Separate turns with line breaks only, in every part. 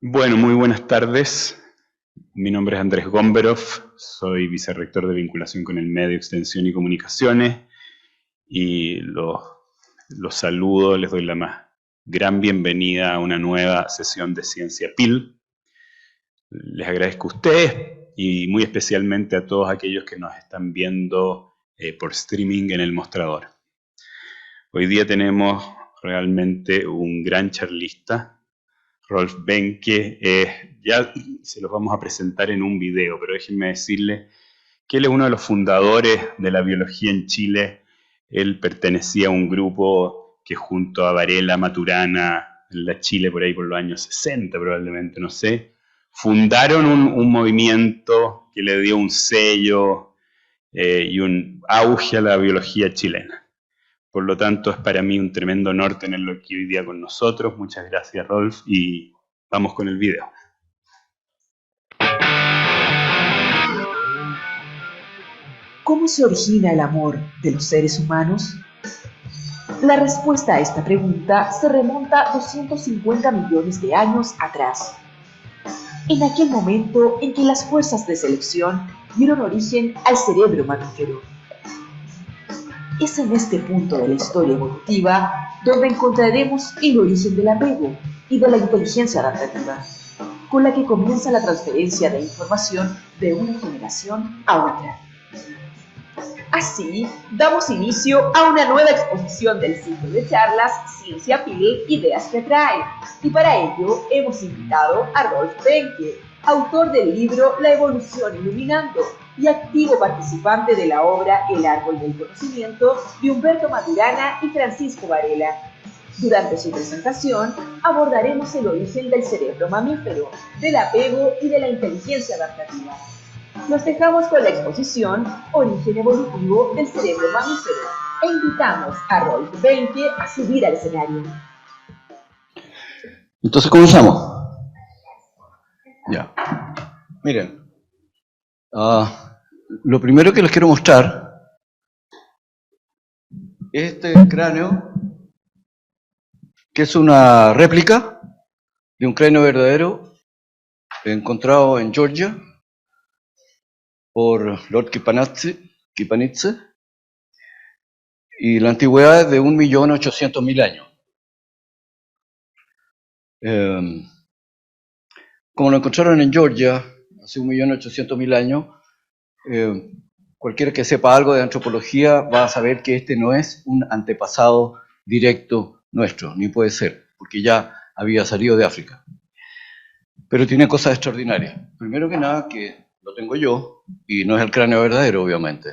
Bueno, muy buenas tardes. Mi nombre es Andrés Gomberov, soy vicerrector de vinculación con el medio, extensión y comunicaciones y los saludo, les doy la más gran bienvenida a una nueva sesión de Ciencia PIL. Les agradezco a ustedes y muy especialmente a todos aquellos que nos están viendo por streaming en el mostrador. Hoy día tenemos realmente un gran charlista, Rolf Benke. Ya se los vamos a presentar en un video, pero déjenme decirles que él es uno de los fundadores de la biología en Chile. Él pertenecía a un grupo que junto a Varela, Maturana, en la Chile por ahí por los años 60 probablemente, no sé, fundaron un movimiento que le dio un sello y un auge a la biología chilena. Por lo tanto, es para mí un tremendo honor tenerlo aquí hoy día con nosotros. Muchas gracias, Rolf, y vamos con el video.
¿Cómo se origina el amor de los seres humanos? La respuesta a esta pregunta se remonta 250 millones de años atrás, en aquel momento en que las fuerzas de selección dieron origen al cerebro mamífero. Es en este punto de la historia evolutiva donde encontraremos el origen del apego y de la inteligencia adaptativa, con la que comienza la transferencia de información de una generación a otra. Así, damos inicio a una nueva exposición del ciclo de charlas Ciencia PIL, Ideas que Atraen, y para ello hemos invitado a Rolf Benke, autor del libro La Evolución Iluminando y activo participante de la obra El Árbol del Conocimiento de Humberto Maturana y Francisco Varela. Durante su presentación abordaremos el origen del cerebro mamífero, del apego y de la inteligencia adaptativa. Nos dejamos con la exposición Origen evolutivo del cerebro mamífero e invitamos a Rolf Benke a subir al escenario.
Entonces comenzamos. Ya. Miren, lo primero que les quiero mostrar es este cráneo, que es una réplica de un cráneo verdadero encontrado en Georgia por Lord Kipanidze, y la antigüedad es de 1.800.000 años. Como lo encontraron en Georgia hace 1.800.000 años, cualquiera que sepa algo de antropología va a saber que este no es un antepasado directo nuestro, ni puede ser, porque ya había salido de África. Pero tiene cosas extraordinarias. Primero que nada, que lo tengo yo, y no es el cráneo verdadero, obviamente,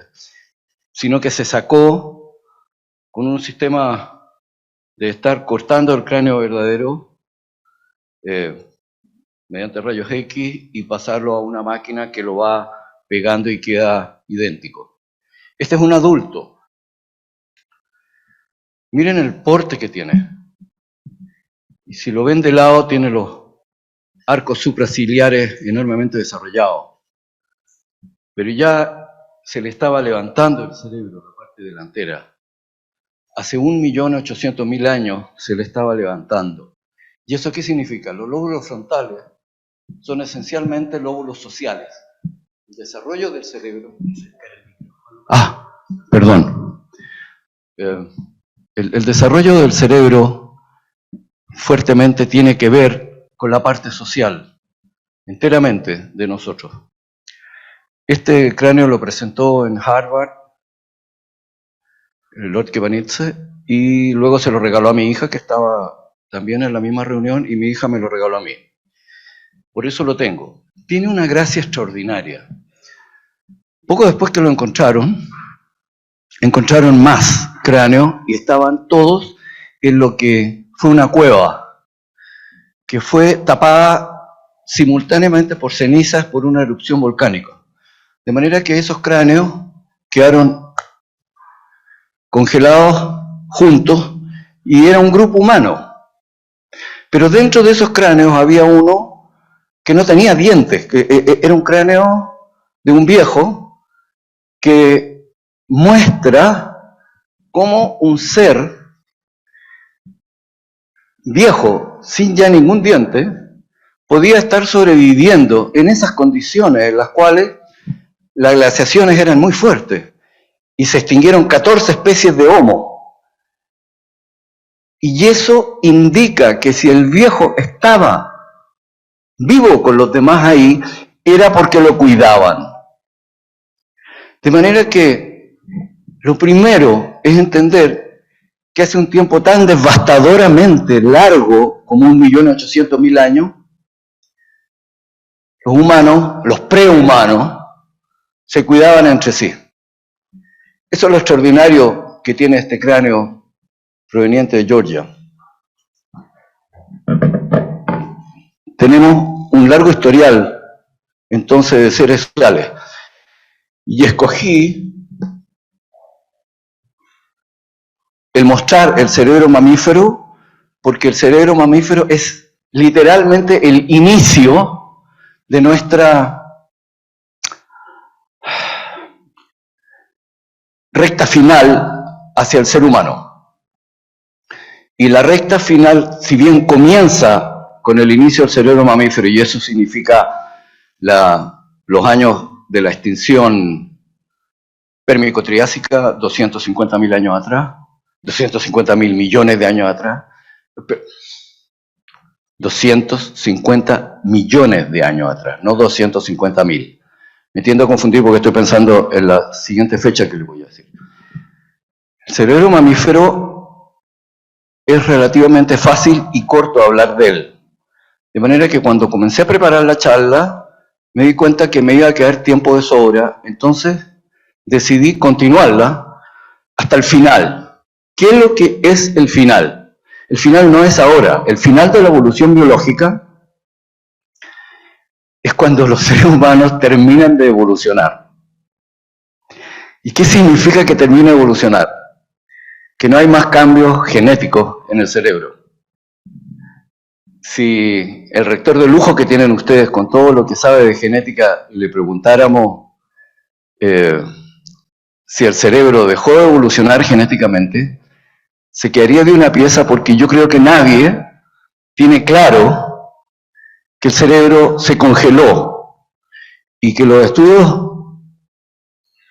sino que se sacó con un sistema de estar cortando el cráneo verdadero mediante rayos X y pasarlo a una máquina que lo va pegando y queda idéntico. Este es un adulto. Miren el porte que tiene. Y si lo ven de lado, tiene los arcos supraciliares enormemente desarrollados. Pero ya se le estaba levantando el cerebro, la parte delantera. Hace 1.800.000 años se le estaba levantando. ¿Y eso qué significa? Los lóbulos frontales son esencialmente lóbulos sociales. El desarrollo del cerebro... perdón. El desarrollo del cerebro fuertemente tiene que ver con la parte social, enteramente de nosotros. Este cráneo lo presentó en Harvard el Lord Kipanidze, y luego se lo regaló a mi hija, que estaba también en la misma reunión, y mi hija me lo regaló a mí. Por eso lo tengo. Tiene una gracia extraordinaria. Poco después que lo encontraron más cráneos, y estaban todos en lo que fue una cueva, que fue tapada simultáneamente por cenizas por una erupción volcánica. De manera que esos cráneos quedaron congelados juntos y era un grupo humano. Pero dentro de esos cráneos había uno que no tenía dientes, que era un cráneo de un viejo que muestra cómo un ser viejo, sin ya ningún diente, podía estar sobreviviendo en esas condiciones en las cuales las glaciaciones eran muy fuertes y se extinguieron 14 especies de Homo. Y eso indica que si el viejo estaba vivo con los demás ahí, era porque lo cuidaban. De manera que lo primero es entender que hace un tiempo tan devastadoramente largo como 1.800.000 años, los humanos, los prehumanos, se cuidaban entre sí. Eso es lo extraordinario que tiene este cráneo proveniente de Georgia. Tenemos un largo historial, entonces, de seres sociales. Y escogí el mostrar el cerebro mamífero, porque el cerebro mamífero es literalmente el inicio de nuestra recta final hacia el ser humano. Y la recta final, si bien comienza con el inicio del cerebro mamífero, y eso significa los años de la extinción pérmico-triásica, 250.000 años atrás, 250.000 millones de años atrás, 250 millones de años atrás, no 250.000. Me tiendo a confundir porque estoy pensando en la siguiente fecha que les voy a decir. El cerebro mamífero es relativamente fácil y corto hablar de él. De manera que cuando comencé a preparar la charla, me di cuenta que me iba a quedar tiempo de sobra, entonces decidí continuarla hasta el final. ¿Qué es lo que es el final? El final no es ahora. El final de la evolución biológica es cuando los seres humanos terminan de evolucionar. ¿Y qué significa que termina de evolucionar? Que no hay más cambios genéticos en el cerebro. Si el rector de lujo que tienen ustedes con todo lo que sabe de genética le preguntáramos si el cerebro dejó de evolucionar genéticamente, se quedaría de una pieza, porque yo creo que nadie tiene claro que el cerebro se congeló y que los estudios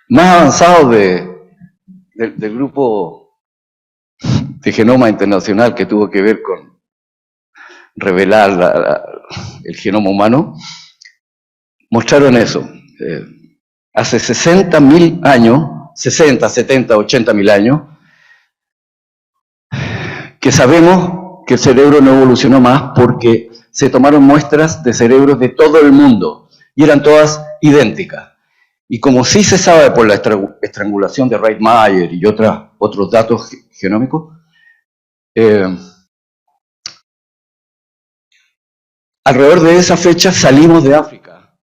más avanzados del grupo de Genoma Internacional, que tuvo que ver con revelar el genoma humano, mostraron eso. Hace 60.000 años, 60, 70, 80.000 años, que sabemos que el cerebro no evolucionó más porque se tomaron muestras de cerebros de todo el mundo y eran todas idénticas. Y como sí se sabe por la estrangulación de Wright-Meyer y otros datos genómicos, alrededor de esa fecha salimos de África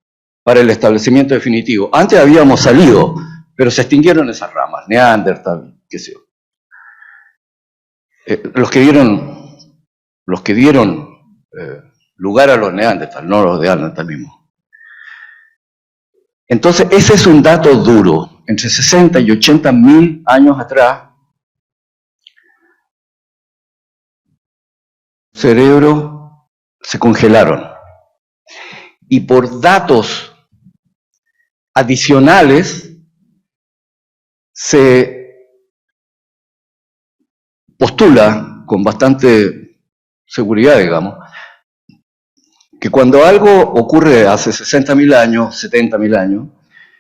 para el establecimiento definitivo. Antes habíamos salido, pero se extinguieron esas ramas, Neandertal, qué sé yo. Los que dieron lugar a los Neandertal, no los de Neandertal mismo. Entonces, ese es un dato duro. Entre 60 y 80.000 años atrás, los cerebros se congelaron. Y por datos adicionales, se postula con bastante seguridad, digamos, que cuando algo ocurre hace 60.000 años, 70.000 años,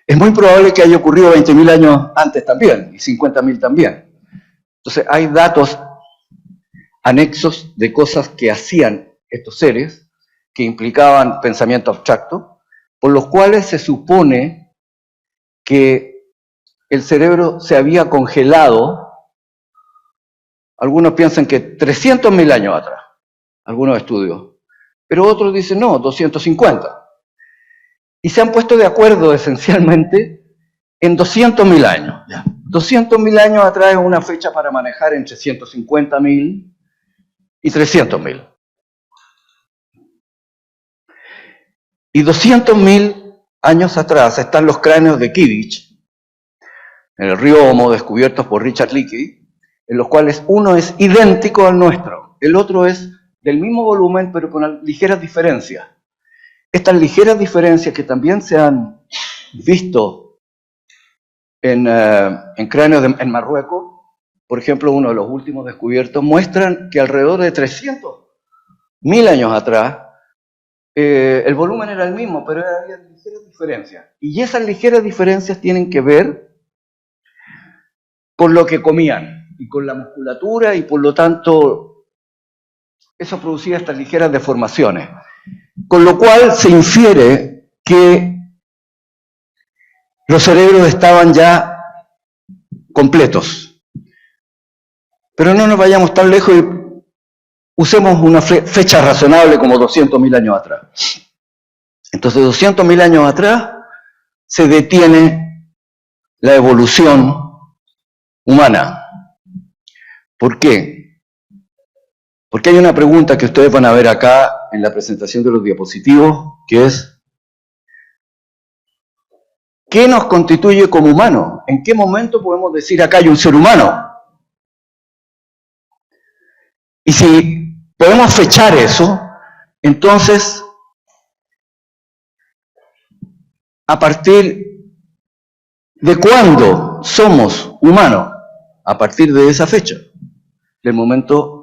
es muy probable que haya ocurrido 20.000 años antes también, y 50.000 también. Entonces hay datos anexos de cosas que hacían estos seres, que implicaban pensamiento abstracto, por los cuales se supone que el cerebro se había congelado. Algunos piensan que 300.000 años atrás, algunos estudios. Pero otros dicen, no, 250. Y se han puesto de acuerdo esencialmente en 200.000 años. 200.000 años atrás es una fecha para manejar entre 150.000 y 300.000. Y 200.000 años atrás están los cráneos de Kidditch, en el río Homo, descubiertos por Richard Leakey, en los cuales uno es idéntico al nuestro, el otro es del mismo volumen, pero con ligeras diferencias. estas ligeras diferencias que también se han visto en cráneos en Marruecos, por ejemplo, uno de los últimos descubiertos, muestran que alrededor de 300.000 años atrás, el volumen era el mismo, pero había ligeras diferencias. Y esas ligeras diferencias tienen que ver con lo que comían y con la musculatura, y por lo tanto eso producía estas ligeras deformaciones. Con lo cual se infiere que los cerebros estaban ya completos. Pero no nos vayamos tan lejos y usemos una fecha razonable como 200.000 años atrás. Entonces, 200.000 años atrás se detiene la evolución humana. ¿Por qué? Porque hay una pregunta que ustedes van a ver acá en la presentación de los diapositivos, que es: ¿qué nos constituye como humanos? ¿En qué momento podemos decir acá hay un ser humano? Y si podemos fechar eso, entonces, ¿a partir de cuándo somos humanos? A partir de esa fecha, del momento.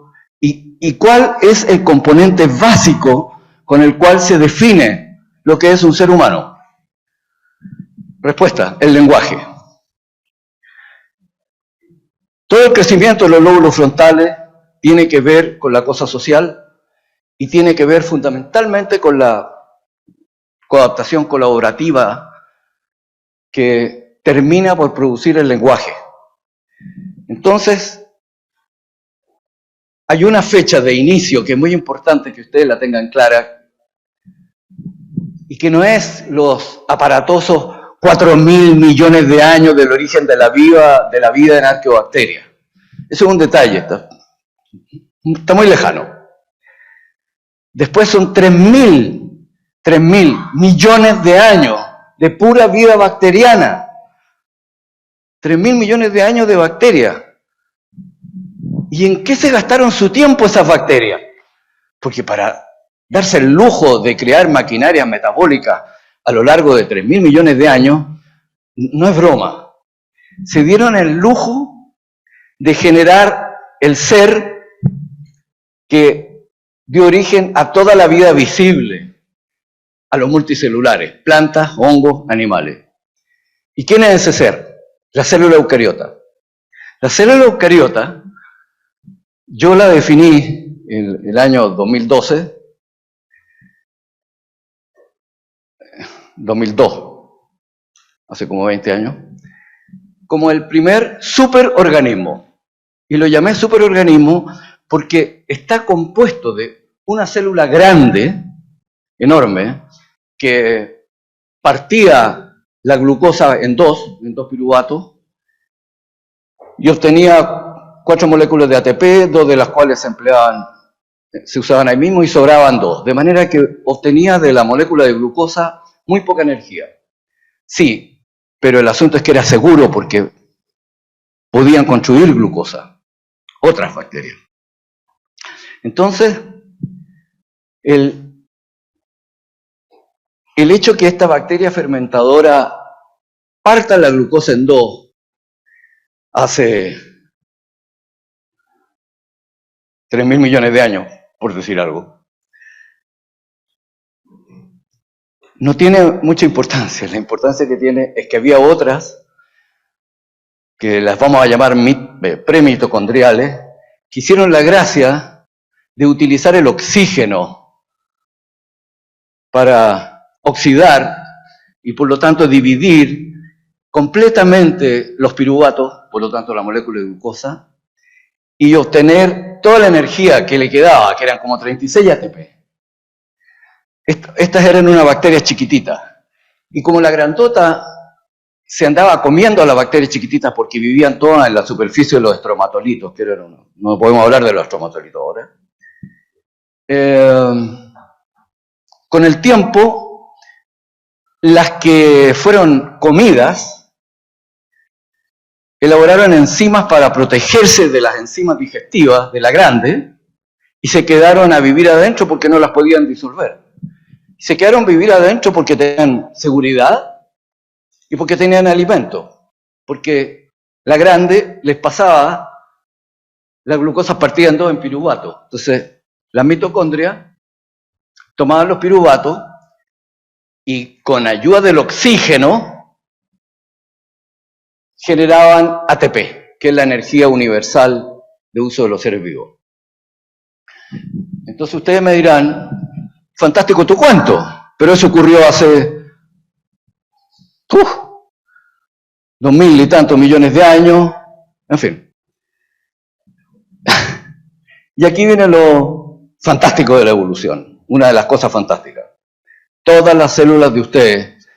¿Y cuál es el componente básico con el cual se define lo que es un ser humano? Respuesta: el lenguaje. Todo el crecimiento de los lóbulos frontales tiene que ver con la cosa social y tiene que ver fundamentalmente con la coadaptación colaborativa que termina por producir el lenguaje. Entonces, hay una fecha de inicio que es muy importante que ustedes la tengan clara, y que no es los aparatosos 4.000 millones de años del origen de la vida en arqueobacterias. Eso es un detalle, está muy lejano. Después son 3.000 millones de años de pura vida bacteriana. 3.000 millones de años de bacterias. ¿Y en qué se gastaron su tiempo esas bacterias? Porque para darse el lujo de crear maquinaria metabólica a lo largo de 3.000 millones de años, no es broma. Se dieron el lujo de generar el ser que dio origen a toda la vida visible, a los multicelulares, plantas, hongos, animales. ¿Y quién es ese ser? La célula eucariota. La célula eucariota, yo la definí en el año 2002, hace como 20 años, como el primer superorganismo. Y lo llamé superorganismo porque está compuesto de una célula grande, enorme, que partía la glucosa en dos piruvatos, y obtenía 4 moléculas de ATP, 2 de las cuales se usaban ahí mismo, y sobraban 2. De manera que obtenía de la molécula de glucosa muy poca energía. Sí, pero el asunto es que era seguro porque podían construir glucosa, otras bacterias. Entonces, el hecho que esta bacteria fermentadora parta la glucosa en 2 hace 3.000 millones de años, por decir algo, no tiene mucha importancia. La importancia que tiene es que había otras, que las vamos a llamar premitocondriales, que hicieron la gracia de utilizar el oxígeno para oxidar y por lo tanto dividir completamente los piruvatos, por lo tanto la molécula de glucosa, y obtener toda la energía que le quedaba, que eran como 36 ATP. Estas eran una bacteria chiquitita. Y como la grandota se andaba comiendo a las bacterias chiquititas porque vivían todas en la superficie de los estromatolitos, que eran uno. No podemos hablar de los estromatolitos ahora. Con el tiempo, las que fueron comidas elaboraron enzimas para protegerse de las enzimas digestivas de la grande y se quedaron a vivir adentro porque no las podían disolver. Se quedaron a vivir adentro porque tenían seguridad y porque tenían alimento. Porque la grande les pasaba la glucosa partiendo en piruvato. Entonces, las mitocondrias tomaban los piruvatos y con ayuda del oxígeno generaban ATP, que es la energía universal de uso de los seres vivos. Entonces ustedes me dirán, fantástico tu cuento, pero eso ocurrió hace 2000 y tantos millones de años, en fin. Y aquí viene lo fantástico de la evolución, una de las cosas fantásticas. Todas las células de ustedes,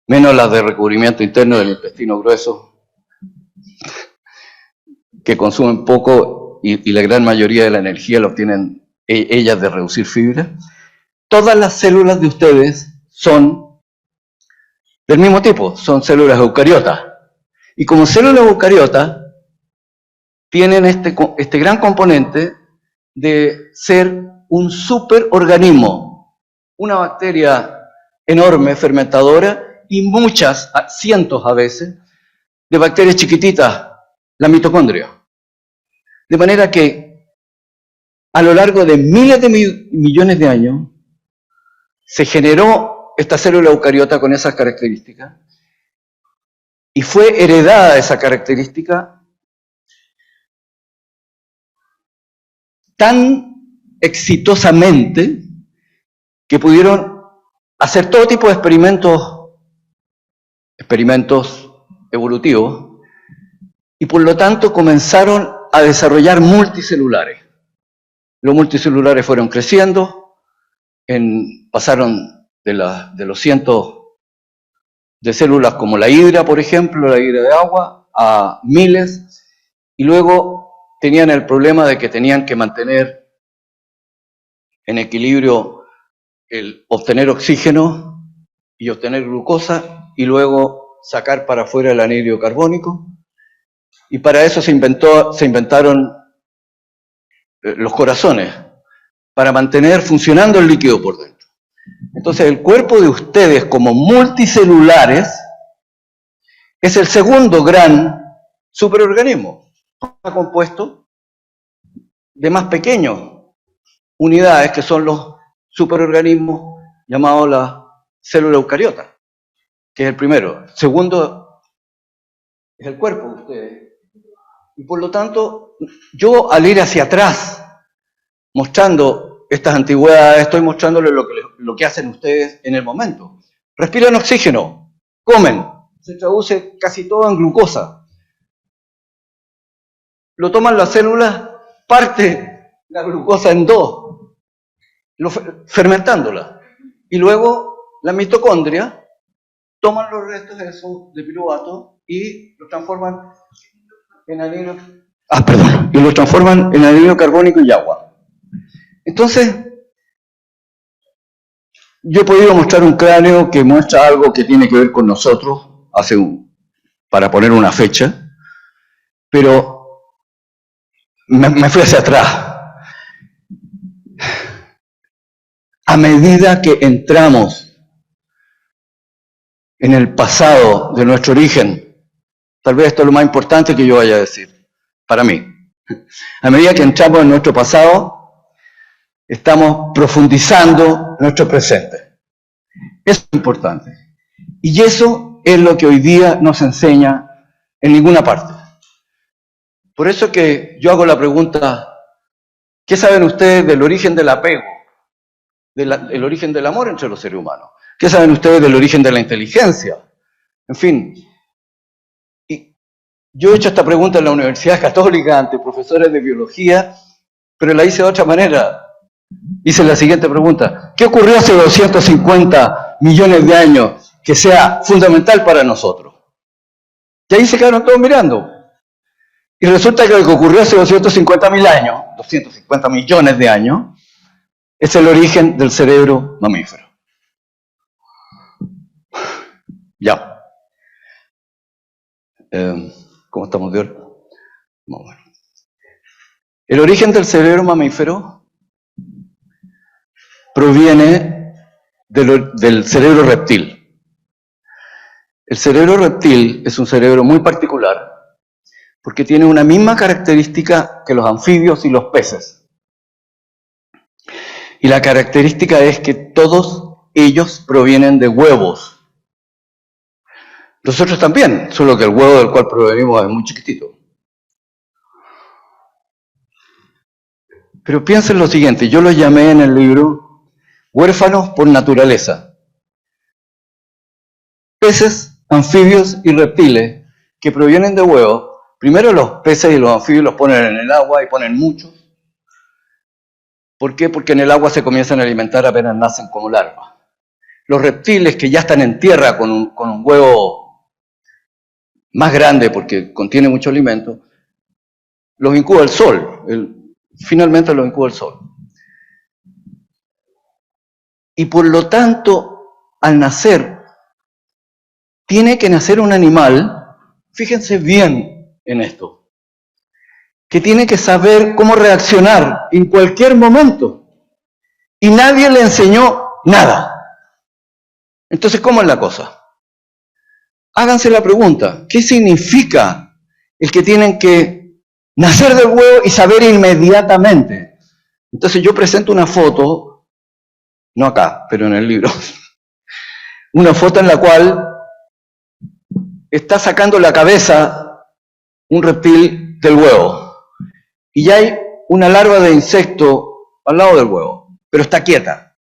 menos las de recubrimiento interno del intestino grueso, que consumen poco y la gran mayoría de la energía la obtienen ellas de reducir fibra, todas las células de ustedes son del mismo tipo, son células eucariotas. Y como células eucariotas, tienen este gran componente de ser un superorganismo, una bacteria enorme, fermentadora, y muchas, cientos a veces, de bacterias chiquititas, la mitocondria. De manera que a lo largo de miles de millones de años se generó esta célula eucariota con esas características y fue heredada esa característica tan exitosamente que pudieron hacer todo tipo de experimentos evolutivos, y por lo tanto comenzaron a desarrollar multicelulares. Los multicelulares fueron creciendo, pasaron de los cientos de células como la hidra, por ejemplo, la hidra de agua, a miles, y luego tenían el problema de que tenían que mantener en equilibrio el obtener oxígeno y obtener glucosa, y luego sacar para afuera el anhídrido carbónico, y para eso se inventaron los corazones, para mantener funcionando el líquido por dentro. Entonces el cuerpo de ustedes como multicelulares es el segundo gran superorganismo. Está compuesto de más pequeñas unidades que son los superorganismos llamados la célula eucariota, que es el primero. Segundo es el cuerpo de ustedes. Y por lo tanto, yo al ir hacia atrás, mostrando estas antigüedades, estoy mostrándoles lo que hacen ustedes en el momento. Respiran oxígeno, comen, se traduce casi todo en glucosa. Lo toman las células, parte la glucosa en dos, fermentándola. Y luego la mitocondria toman los restos de piruvato y los transforman en anhídrido carbónico y agua. Entonces, yo he podido mostrar un cráneo que muestra algo que tiene que ver con nosotros, para poner una fecha, pero me fui hacia atrás. A medida que entramos en el pasado de nuestro origen, tal vez esto es lo más importante que yo vaya a decir, para mí. A medida que entramos en nuestro pasado, estamos profundizando nuestro presente. Eso es importante. Y eso es lo que hoy día no se enseña en ninguna parte. Por eso que yo hago la pregunta, ¿qué saben ustedes del origen del apego? El origen del amor entre los seres humanos. ¿Qué saben ustedes del origen de la inteligencia? En fin, yo he hecho esta pregunta en la Universidad Católica ante profesores de biología, pero la hice de otra manera. Hice la siguiente pregunta: ¿qué ocurrió hace 250 millones de años que sea fundamental para nosotros? Y ahí se quedaron todos mirando. Y resulta que lo que ocurrió hace 250.000 años, 250 millones de años, es el origen del cerebro mamífero. Ya. ¿Cómo estamos de hora? Bueno. El origen del cerebro mamífero proviene del cerebro reptil. El cerebro reptil es un cerebro muy particular porque tiene una misma característica que los anfibios y los peces. Y la característica es que todos ellos provienen de huevos. Nosotros también, solo que el huevo del cual provenimos es muy chiquitito. Pero piensen lo siguiente, yo lo llamé en el libro huérfanos por naturaleza. Peces, anfibios y reptiles que provienen de huevos. Primero los peces y los anfibios los ponen en el agua y ponen muchos. ¿Por qué? Porque en el agua se comienzan a alimentar apenas nacen como larvas. Los reptiles que ya están en tierra con un huevo más grande porque contiene mucho alimento, los incuba el sol. Finalmente los incuba el sol. Y por lo tanto, al nacer, tiene que nacer un animal, fíjense bien en esto, que tiene que saber cómo reaccionar en cualquier momento. Y nadie le enseñó nada. Entonces, ¿cómo es la cosa? Háganse la pregunta, ¿qué significa el que tienen que nacer del huevo y saber inmediatamente? Entonces yo presento una foto, no acá, pero en el libro, una foto en la cual está sacando la cabeza un reptil del huevo. Y ya hay una larva de insecto al lado del huevo, pero está quieta.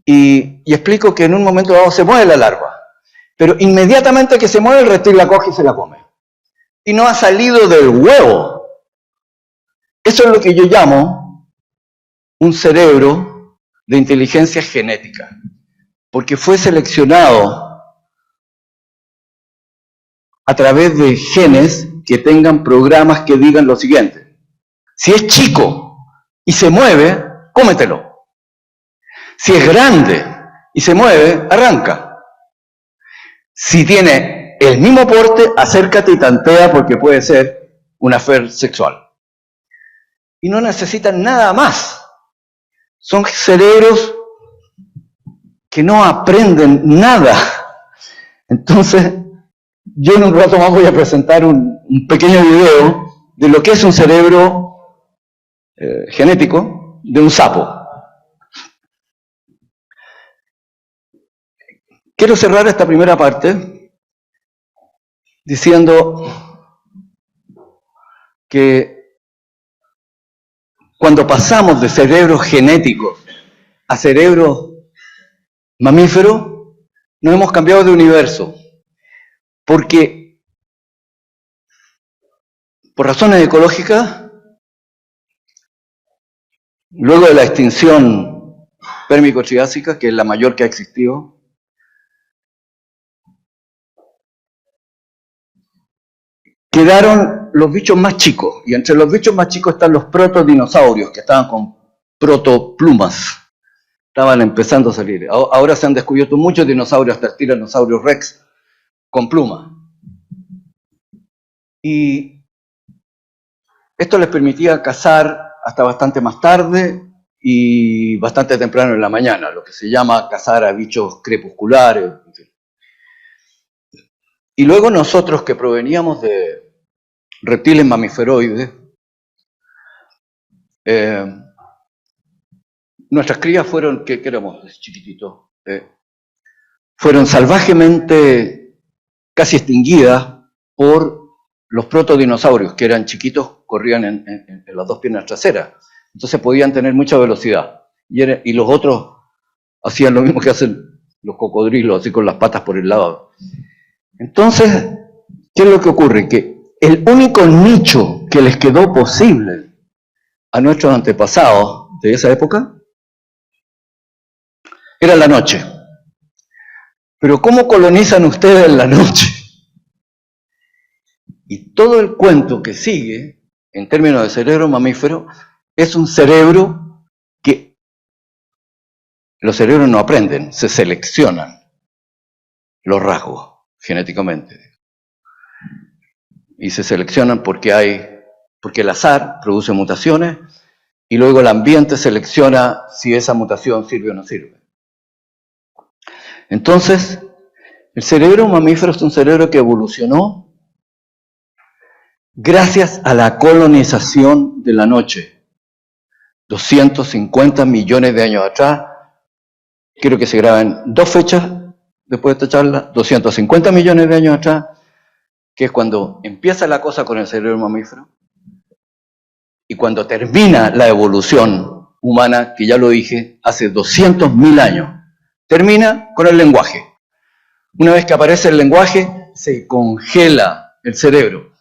Y explico que en un momento dado se mueve la larva, pero inmediatamente que se mueve el reptil la coge y se la come. Y no ha salido del huevo. Eso es lo que yo llamo un cerebro de inteligencia genética, porque fue seleccionado a través de genes que tengan programas que digan lo siguiente: si es chico y se mueve, cómetelo. Si es grande y se mueve, arranca. Si tiene el mismo porte, acércate y tantea porque puede ser un affair sexual. Y no necesitan nada más. Son cerebros que no aprenden nada. Entonces, yo en un rato más voy a presentar un pequeño video de lo que es un cerebro genético de un sapo. Quiero cerrar esta primera parte diciendo que cuando pasamos de cerebros genéticos a cerebros mamíferos, nos hemos cambiado de universo. Porque, por razones ecológicas, luego de la extinción pérmico-triásica, que es la mayor que ha existido, quedaron los bichos más chicos, y entre los bichos más chicos están los protodinosaurios, que estaban con protoplumas. Estaban empezando a salir. Ahora se han descubierto muchos dinosaurios, hasta el tiranosaurio Rex, con plumas. Y esto les permitía cazar hasta bastante más tarde y bastante temprano en la mañana, lo que se llama cazar a bichos crepusculares. En fin. Y luego nosotros, que proveníamos de reptiles mamiferoides, nuestras crías fueron, ¿qué éramos chiquititos? Fueron salvajemente casi extinguidas por los protodinosaurios, que eran chiquitos, corrían en las dos piernas traseras. Entonces podían tener mucha velocidad. Y los otros hacían lo mismo que hacen los cocodrilos, así con las patas por el lado. Entonces, ¿qué es lo que ocurre? Que el único nicho que les quedó posible a nuestros antepasados de esa época era la noche. Pero ¿cómo colonizan ustedes la noche? Y todo el cuento que sigue, en términos de cerebro mamífero, es un cerebro que los cerebros no aprenden, se seleccionan los rasgos genéticamente. Y se seleccionan porque el azar produce mutaciones y luego el ambiente selecciona si esa mutación sirve o no sirve. Entonces, el cerebro mamífero es un cerebro que evolucionó gracias a la colonización de la noche. 250 millones de años atrás, quiero que se graben 2 fechas después de esta charla, 250 millones de años atrás, que es cuando empieza la cosa con el cerebro mamífero, y cuando termina la evolución humana, que ya lo dije, hace 200.000 años, termina con el lenguaje. Una vez que aparece el lenguaje, se congela el cerebro.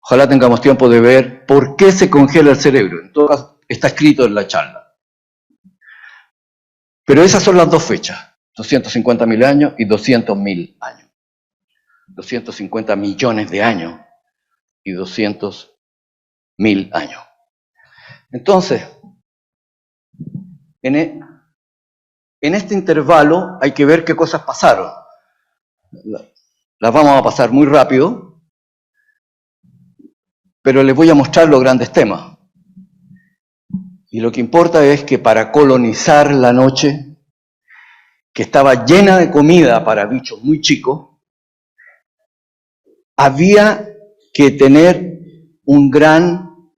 Ojalá tengamos tiempo de ver por qué se congela el cerebro. En todo caso, está escrito en la charla. Pero esas son las 2 fechas, 250.000 años y 200.000 años. 250 millones de años y 200.000 años. Entonces, en este intervalo hay que ver qué cosas pasaron. Las vamos a pasar muy rápido, pero les voy a mostrar los grandes temas. Y lo que importa es que para colonizar la noche, que estaba llena de comida para bichos muy chicos, había que tener un gran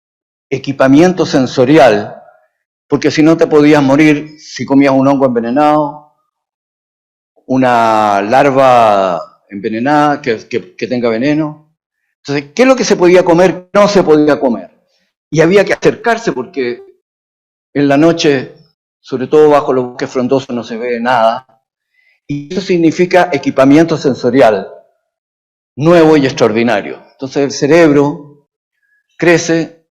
equipamiento sensorial, porque si no te podías morir si comías un hongo envenenado, una larva envenenada que tenga veneno. Entonces, ¿qué es lo que se podía comer? No se podía comer. Y había que acercarse porque en la noche, sobre todo bajo los bosques frondosos, no se ve nada. Y eso significa equipamiento sensorial nuevo y extraordinario. Entonces el cerebro crece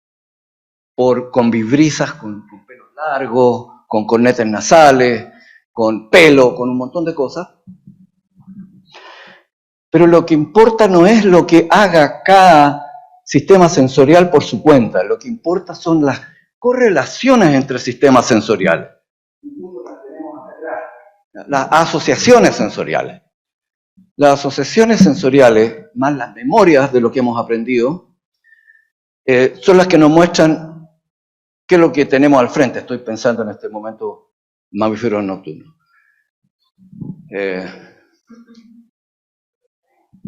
con vibrisas, con pelos largos, con cornetes nasales, con pelo, con un montón de cosas. Pero lo que importa no es lo que haga cada sistema sensorial por su cuenta, lo que importa son las correlaciones entre sistemas sensoriales, las asociaciones sensoriales. Las asociaciones sensoriales, más las memorias de lo que hemos aprendido, son las que nos muestran qué es lo que tenemos al frente. Estoy pensando en este momento mamíferos nocturnos.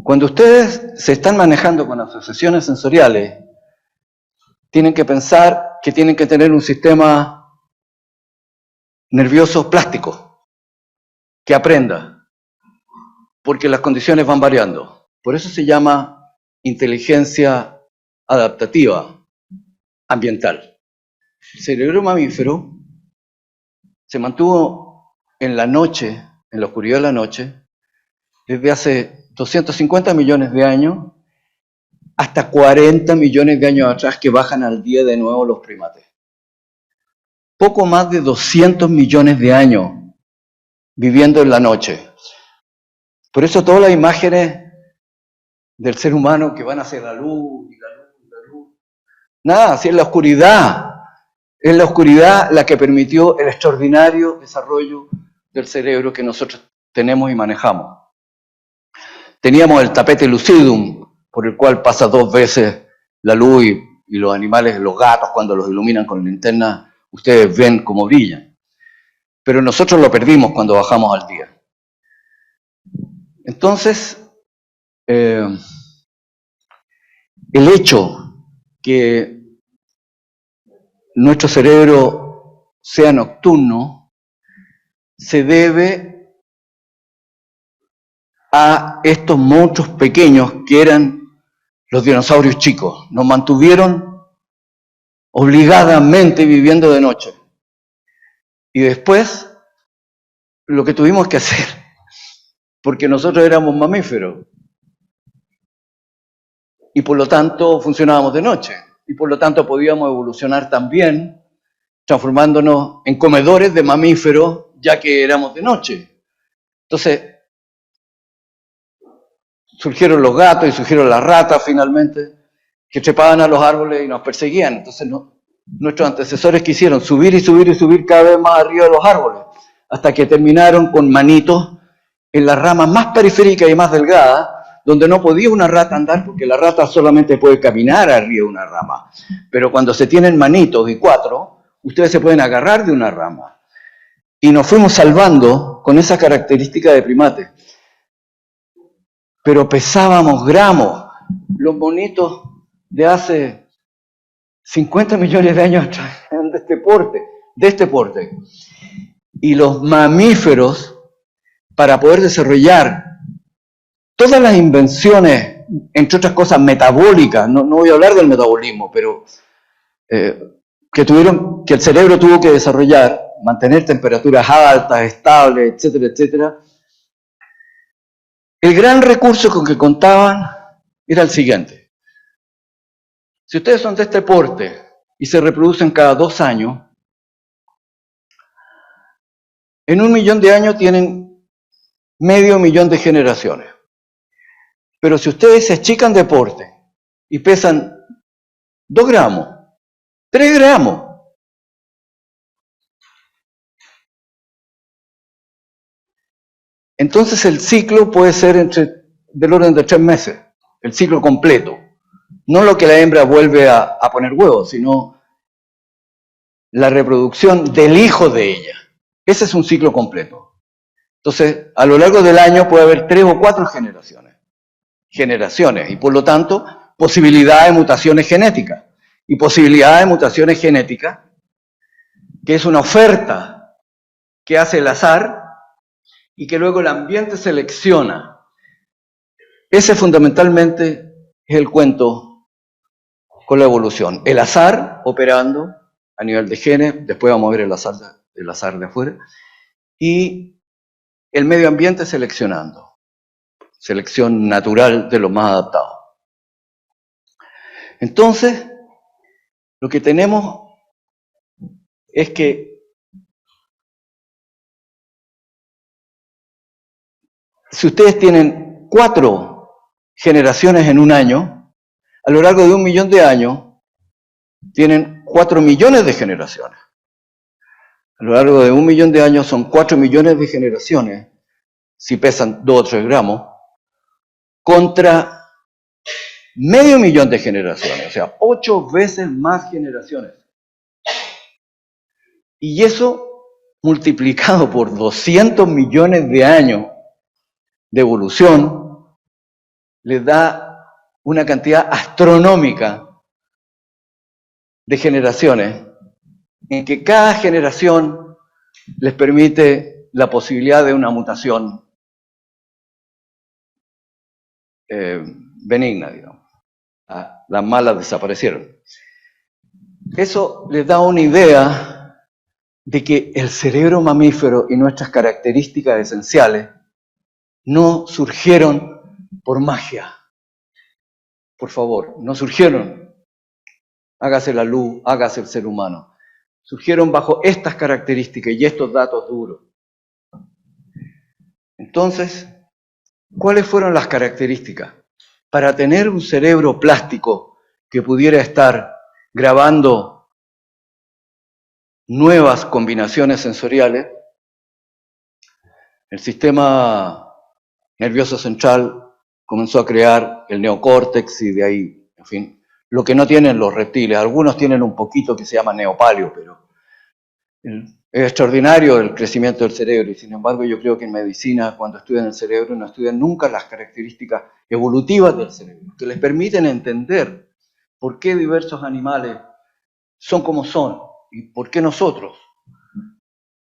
Cuando ustedes se están manejando con asociaciones sensoriales, tienen que pensar que tienen que tener un sistema nervioso plástico, que aprenda, porque las condiciones van variando. Por eso se llama inteligencia adaptativa ambiental. El cerebro mamífero se mantuvo en la noche, en la oscuridad de la noche, desde hace 250 millones de años hasta 40 millones de años atrás, que bajan al día de nuevo los primates. Poco más de 200 millones de años viviendo en la noche. Por eso todas las imágenes del ser humano que van hacia la luz, y la luz, y la luz. Nada, si es la oscuridad. Es la oscuridad la que permitió el extraordinario desarrollo del cerebro que nosotros tenemos y manejamos. Teníamos el tapete lucidum, por el cual pasa 2 veces la luz y los animales, los gatos, cuando los iluminan con linterna, ustedes ven cómo brillan. Pero nosotros lo perdimos cuando bajamos al día. Entonces, el hecho que nuestro cerebro sea nocturno se debe a estos monstruos pequeños que eran los dinosaurios chicos. Nos mantuvieron obligadamente viviendo de noche. Y después, lo que tuvimos que hacer, porque nosotros éramos mamíferos, y por lo tanto funcionábamos de noche, y por lo tanto podíamos evolucionar también, transformándonos en comedores de mamíferos, ya que éramos de noche. Entonces, surgieron los gatos y surgieron las ratas finalmente, que trepaban a los árboles y nos perseguían. Entonces nuestros antecesores quisieron subir y subir y subir cada vez más arriba de los árboles, hasta que terminaron con manitos en las ramas más periféricas y más delgadas, donde no podía una rata andar, porque la rata solamente puede caminar arriba de una rama. Pero cuando se tienen manitos y 4, ustedes se pueden agarrar de una rama. Y nos fuimos salvando con esa característica de primate. Pero pesábamos gramos. Los monitos de hace 50 millones de años atrás eran de este porte. Y los mamíferos, para poder desarrollar todas las invenciones, entre otras cosas metabólicas, no voy a hablar del metabolismo, pero que el cerebro tuvo que desarrollar, mantener temperaturas altas, estables, etcétera, etcétera. El gran recurso con que contaban era el siguiente. Si ustedes son de este porte y se reproducen cada 2 años, en 1 millón de años tienen medio millón de generaciones. Pero si ustedes se achican de porte y pesan 2 gramos, 3 gramos, entonces el ciclo puede ser del orden de 3 meses, el ciclo completo. No lo que la hembra vuelve a poner huevos, sino la reproducción del hijo de ella. Ese es un ciclo completo. Entonces, a lo largo del año puede haber 3 o 4 generaciones, y por lo tanto, posibilidad de mutaciones genéticas. Y posibilidad de mutaciones genéticas, que es una oferta que hace el azar, y que luego el ambiente selecciona. Ese fundamentalmente es el cuento con la evolución. El azar operando a nivel de genes, después vamos a ver el azar de afuera, y el medio ambiente seleccionando. Selección natural de los más adaptados. Entonces, lo que tenemos es que si ustedes tienen 4 generaciones en un año, a lo largo de 1 millón de años, tienen 4 millones de generaciones. A lo largo de 1 millón de años son 4 millones de generaciones, si pesan 2 o 3 gramos, contra medio millón de generaciones, o sea, 8 veces más generaciones. Y eso multiplicado por 200 millones de años de evolución, les da una cantidad astronómica de generaciones, en que cada generación les permite la posibilidad de una mutación benigna, digamos. Las malas desaparecieron. Eso les da una idea de que el cerebro mamífero y nuestras características esenciales no surgieron por magia. Por favor, no surgieron. Hágase la luz, hágase el ser humano. Surgieron bajo estas características y estos datos duros. Entonces, ¿cuáles fueron las características? Para tener un cerebro plástico que pudiera estar grabando nuevas combinaciones sensoriales, el sistema nervioso central comenzó a crear el neocórtex y de ahí, en fin, lo que no tienen los reptiles. Algunos tienen un poquito que se llama neopalio, pero es extraordinario el crecimiento del cerebro y sin embargo yo creo que en medicina cuando estudian el cerebro no estudian nunca las características evolutivas del cerebro, que les permiten entender por qué diversos animales son como son y por qué nosotros.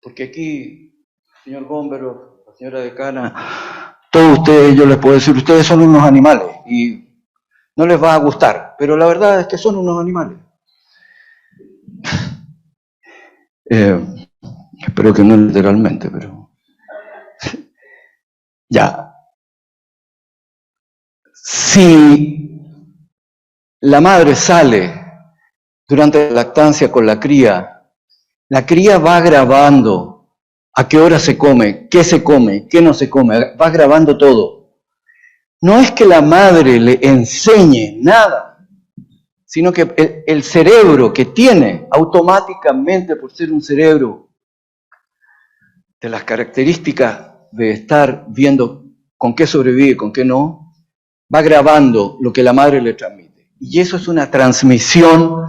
Porque aquí, señor Gómbero, la señora decana, todos ustedes, yo les puedo decir, ustedes son unos animales y no les va a gustar, pero la verdad es que son unos animales. Espero que no literalmente, pero... Ya. Si la madre sale durante la lactancia con la cría va grabando a qué hora se come, qué no se come, va grabando todo. No es que la madre le enseñe nada, sino que el cerebro que tiene automáticamente, por ser un cerebro de las características de estar viendo con qué sobrevive, con qué no, va grabando lo que la madre le transmite. Y eso es una transmisión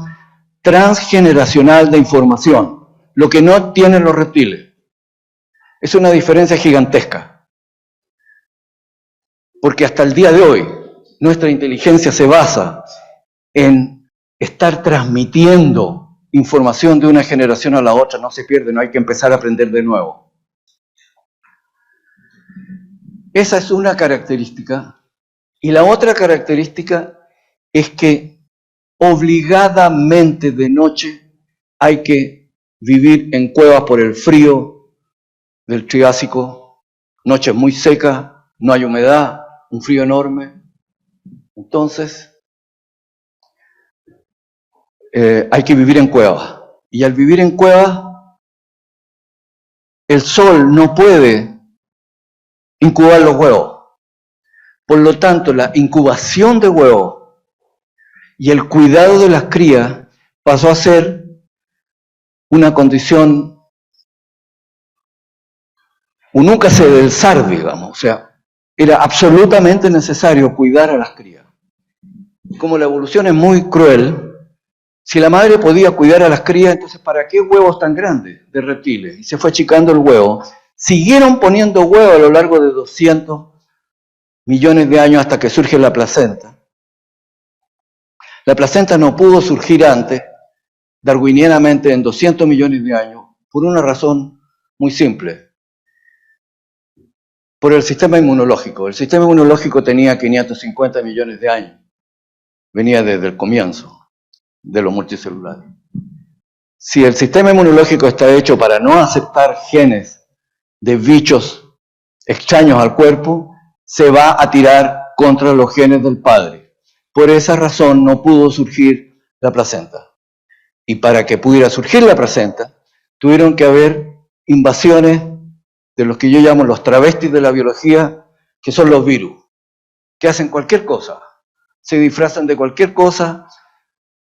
transgeneracional de información, lo que no tienen los reptiles. Es una diferencia gigantesca. Porque hasta el día de hoy, nuestra inteligencia se basa en estar transmitiendo información de una generación a la otra, no se pierde, no hay que empezar a aprender de nuevo. Esa es una característica. Y la otra característica es que obligadamente de noche hay que vivir en cuevas por el frío del Triásico, noches muy secas, no hay humedad, un frío enorme. Entonces, hay que vivir en cuevas. Y al vivir en cuevas, el sol no puede incubar los huevos. Por lo tanto, la incubación de huevos y el cuidado de las crías pasó a ser una condición, un nunca se del zar, digamos. O sea, era absolutamente necesario cuidar a las crías. Como la evolución es muy cruel, si la madre podía cuidar a las crías, entonces ¿para qué huevos tan grandes de reptiles? Y se fue achicando el huevo. Siguieron poniendo huevos a lo largo de 200 millones de años hasta que surge la placenta. La placenta no pudo surgir antes, darwinianamente, en 200 millones de años, por una razón muy simple. Por el sistema inmunológico. El sistema inmunológico tenía 550 millones de años. Venía desde el comienzo de los multicelulares. Si el sistema inmunológico está hecho para no aceptar genes de bichos extraños al cuerpo, se va a tirar contra los genes del padre. Por esa razón no pudo surgir la placenta. Y para que pudiera surgir la placenta, tuvieron que haber invasiones de los que yo llamo los travestis de la biología, que son los virus, que hacen cualquier cosa, se disfrazan de cualquier cosa,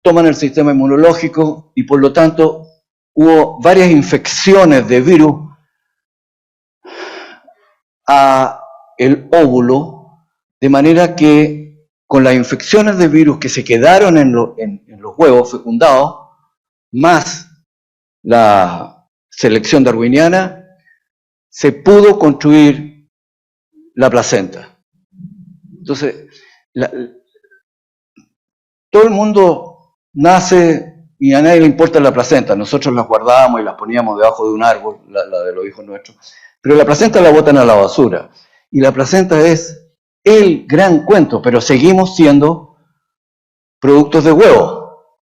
toman el sistema inmunológico y por lo tanto hubo varias infecciones de virus a el óvulo, de manera que con las infecciones de virus que se quedaron en los huevos fecundados, más la selección darwiniana, se pudo construir la placenta. Entonces, todo el mundo nace y a nadie le importa la placenta. Nosotros las guardábamos y las poníamos debajo de un árbol, la de los hijos nuestros. Pero la placenta la botan a la basura. Y la placenta es el gran cuento, pero seguimos siendo productos de huevo.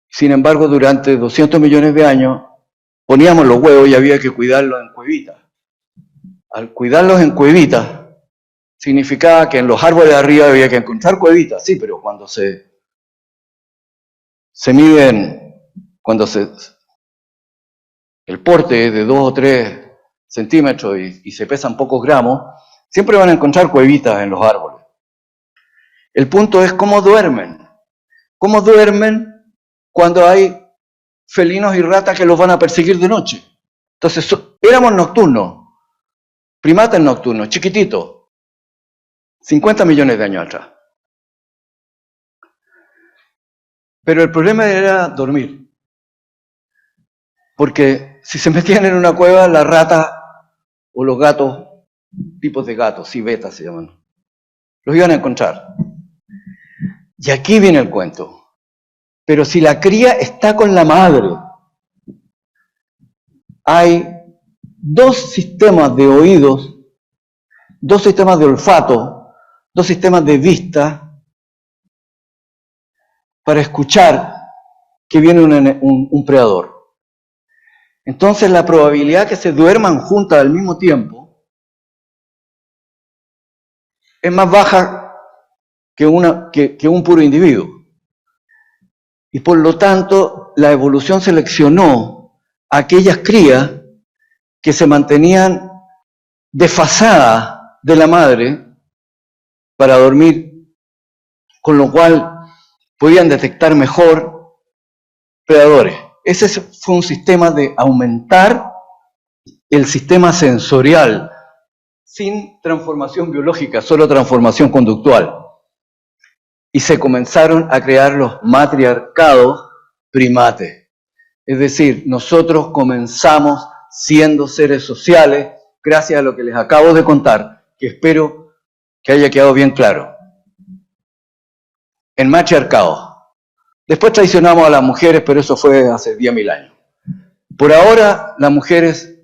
Sin embargo, durante 200 millones de años poníamos los huevos y había que cuidarlos en cuevitas. Al cuidarlos en cuevitas, significaba que en los árboles de arriba había que encontrar cuevitas. Sí, pero cuando se miden, el porte es de 2 o 3 centímetros y se pesan pocos gramos, siempre van a encontrar cuevitas en los árboles. El punto es cómo duermen. ¿Cómo duermen cuando hay felinos y ratas que los van a perseguir de noche? Entonces, éramos nocturnos, primates nocturnos, chiquititos, 50 millones de años atrás. Pero el problema era dormir. Porque si se metían en una cueva, la rata o los gatos, tipos de gatos, civetas se llaman, los iban a encontrar. Y aquí viene el cuento. Pero si la cría está con la madre, hay 2 sistemas de oídos, 2 sistemas de olfato, 2 sistemas de vista para escuchar que viene un predador. Entonces la probabilidad que se duerman juntas al mismo tiempo es más baja que un puro individuo. Y por lo tanto, la evolución seleccionó a aquellas crías que se mantenían desfasadas de la madre para dormir, con lo cual podían detectar mejor predadores. Ese fue un sistema de aumentar el sistema sensorial, sin transformación biológica, solo transformación conductual. Y se comenzaron a crear los matriarcados primates. Es decir, nosotros comenzamos siendo seres sociales, gracias a lo que les acabo de contar, que espero que haya quedado bien claro. El matriarcado. Después traicionamos a las mujeres, pero eso fue hace 10.000 años. Por ahora, las mujeres,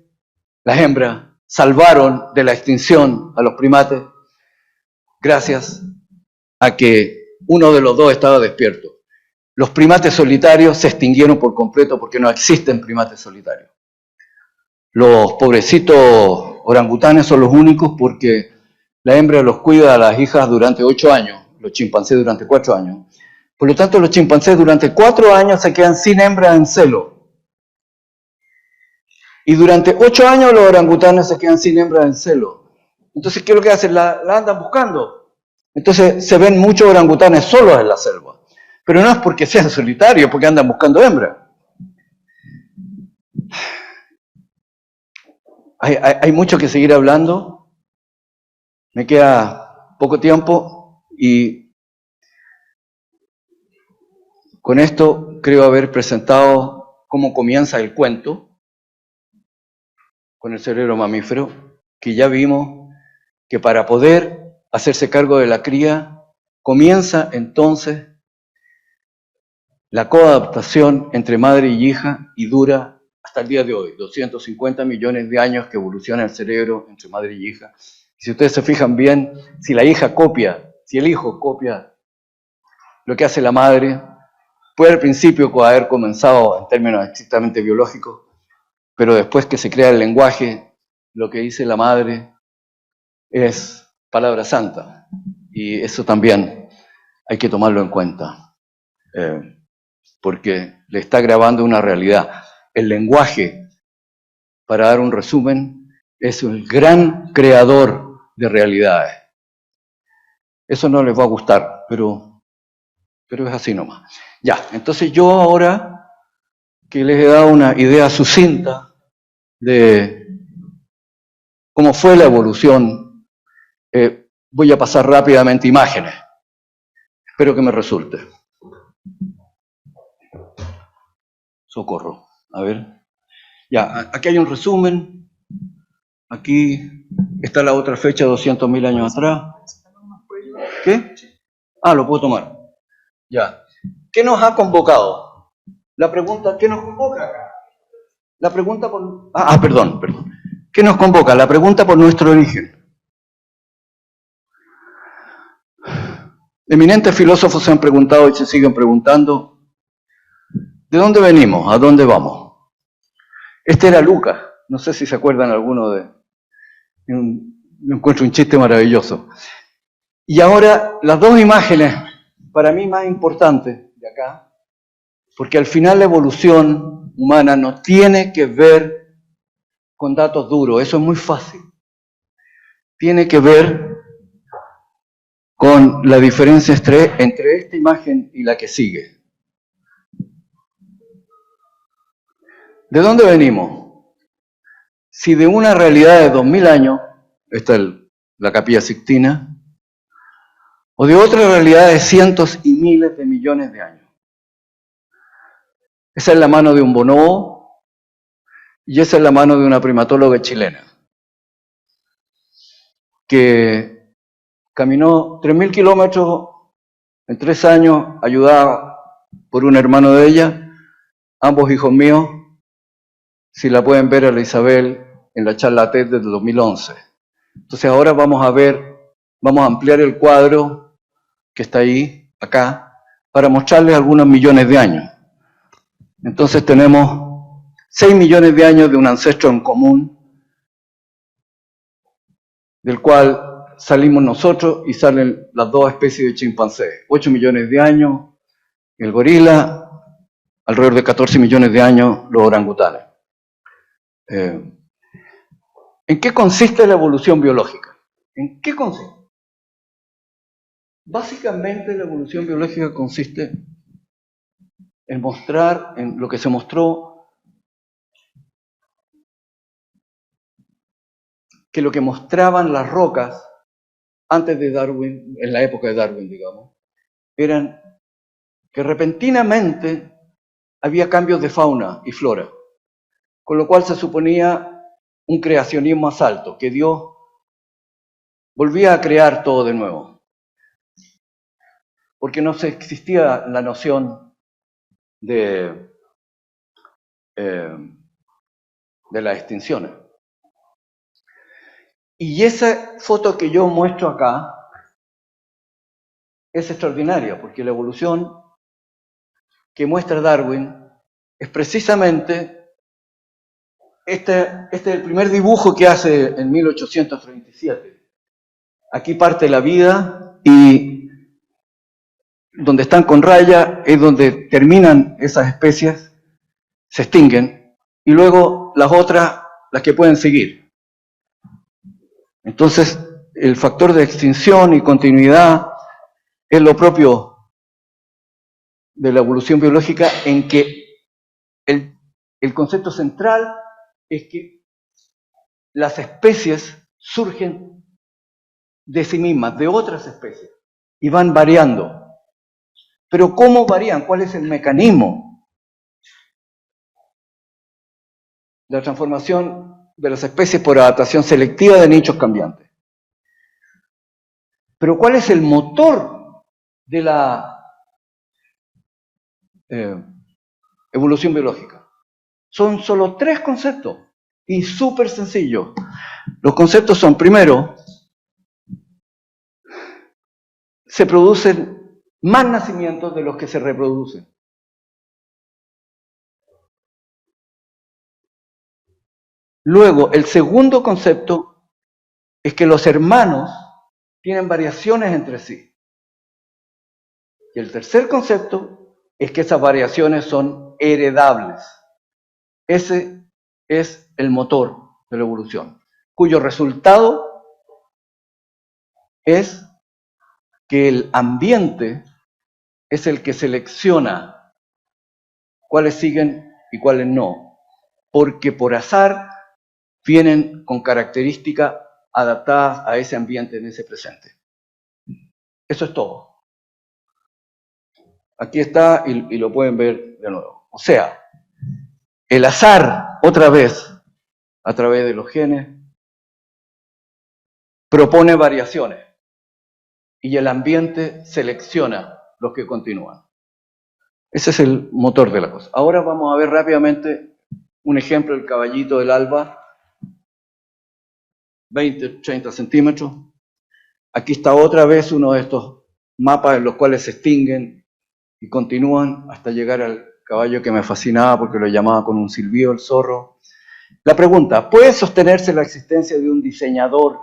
las hembras, salvaron de la extinción a los primates gracias a que uno de los dos estaba despierto. Los primates solitarios se extinguieron por completo porque no existen primates solitarios. Los pobrecitos orangutanes son los únicos porque la hembra los cuida a las hijas durante 8 años, los chimpancés durante 4 años. Por lo tanto, los chimpancés durante 4 años se quedan sin hembra en celo. Y durante 8 años los orangutanes se quedan sin hembra en celo. Entonces, ¿qué es lo que hacen? La andan buscando. Entonces, se ven muchos orangutanes solos en la selva. Pero no es porque sean solitarios, porque andan buscando hembra. Hay mucho que seguir hablando. Me queda poco tiempo y con esto creo haber presentado cómo comienza el cuento con el cerebro mamífero, que ya vimos que para poder hacerse cargo de la cría, comienza entonces la coadaptación entre madre y hija y dura hasta el día de hoy, 250 millones de años que evoluciona el cerebro entre madre y hija. Y si ustedes se fijan bien, si la hija copia, si el hijo copia lo que hace la madre, puede al principio haber comenzado en términos estrictamente biológicos, pero después que se crea el lenguaje, lo que dice la madre es palabra santa. Y eso también hay que tomarlo en cuenta, porque le está grabando una realidad. El lenguaje, para dar un resumen, es el gran creador de realidades. Eso no les va a gustar, pero es así nomás. Ya, entonces yo ahora que les he dado una idea sucinta de cómo fue la evolución, voy a pasar rápidamente imágenes. Espero que me resulte. Socorro. A ver. Ya, aquí hay un resumen. Aquí está la otra fecha, 200.000 años atrás. ¿Qué? Ah, lo puedo tomar. Ya. ¿Qué nos ha convocado? La pregunta, ¿qué nos convoca? La pregunta por... perdón. ¿Qué nos convoca? La pregunta por nuestro origen. Eminentes filósofos se han preguntado y se siguen preguntando, ¿de dónde venimos? ¿A dónde vamos? Este era Lucas. No sé si se acuerdan alguno de... Me encuentro un chiste maravilloso. Y ahora, las dos imágenes, para mí más importantes de acá, porque al final la evolución humana no tiene que ver con datos duros, eso es muy fácil. Tiene que ver con la diferencia entre esta imagen y la que sigue. ¿De dónde venimos? Si de una realidad de 2000 años, esta es la Capilla Sixtina, o de otra realidad de cientos y miles de millones de años. Esa es la mano de un bonobo y esa es la mano de una primatóloga chilena que caminó 3.000 kilómetros en 3 años, ayudada por un hermano de ella, ambos hijos míos. Si la pueden ver a la Isabel en la charla TED del 2011. Entonces ahora vamos a ampliar el cuadro que está ahí, acá, para mostrarles algunos millones de años. Entonces tenemos 6 millones de años de un ancestro en común, del cual salimos nosotros y salen las dos especies de chimpancés. 8 millones de años el gorila, alrededor de 14 millones de años los orangutanes. ¿En qué consiste la evolución biológica? ¿En qué consiste? Básicamente la evolución biológica consiste en mostrar, en lo que se mostró, que lo que mostraban las rocas antes de Darwin, en la época de Darwin, digamos, eran que repentinamente había cambios de fauna y flora. con lo cual se suponía un creacionismo más alto, que Dios volvía a crear todo de nuevo, porque no existía la noción de las extinciones. Y esa foto que yo muestro acá es extraordinaria, porque la evolución que muestra Darwin es precisamente este es el primer dibujo que hace en 1837. Aquí parte la vida y donde están con raya es donde terminan esas especies, se extinguen, y luego las otras, las que pueden seguir. Entonces, el factor de extinción y continuidad es lo propio de la evolución biológica, en que el concepto central es que las especies surgen de sí mismas, de otras especies, y van variando. Pero ¿cómo varían? ¿Cuál es el mecanismo? La transformación de las especies por adaptación selectiva de nichos cambiantes. Pero ¿cuál es el motor de la evolución biológica? Son solo 3 conceptos y súper sencillos. Los conceptos son, primero, se producen más nacimientos de los que se reproducen. Luego, el segundo concepto es que los hermanos tienen variaciones entre sí. Y el tercer concepto es que esas variaciones son heredables. Ese es el motor de la evolución, cuyo resultado es que el ambiente es el que selecciona cuáles siguen y cuáles no, porque por azar vienen con características adaptadas a ese ambiente en ese presente. Eso es todo. Aquí está y lo pueden ver de nuevo. O sea, el azar, otra vez, a través de los genes, propone variaciones y el ambiente selecciona los que continúan. Ese es el motor de la cosa. Ahora vamos a ver rápidamente un ejemplo del caballito del alba, 20-30 centímetros. Aquí está otra vez uno de estos mapas en los cuales se extinguen y continúan hasta llegar al caballo que me fascinaba porque lo llamaba con un silbido el zorro. La pregunta, ¿puede sostenerse la existencia de un diseñador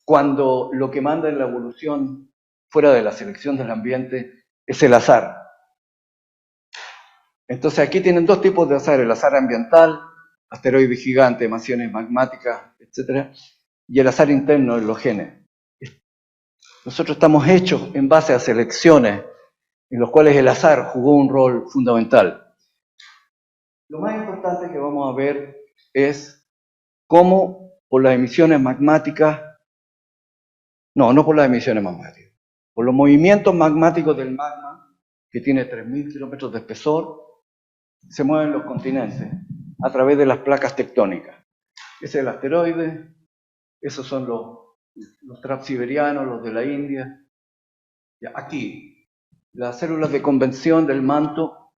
cuando lo que manda en la evolución, fuera de la selección del ambiente, es el azar? Entonces aquí tienen 2 tipos de azar, el azar ambiental, asteroides gigantes, emasiones magmáticas, etc., y el azar interno en los genes. Nosotros estamos hechos en base a selecciones en los cuales el azar jugó un rol fundamental. Lo más importante que vamos a ver es cómo por las emisiones magmáticas, no por las emisiones magmáticas, por los movimientos magmáticos del magma, que tiene 3.000 kilómetros de espesor, se mueven los continentes a través de las placas tectónicas. Ese es el asteroide, esos son los transsiberianos, los de la India. Aquí, las células de convención del manto,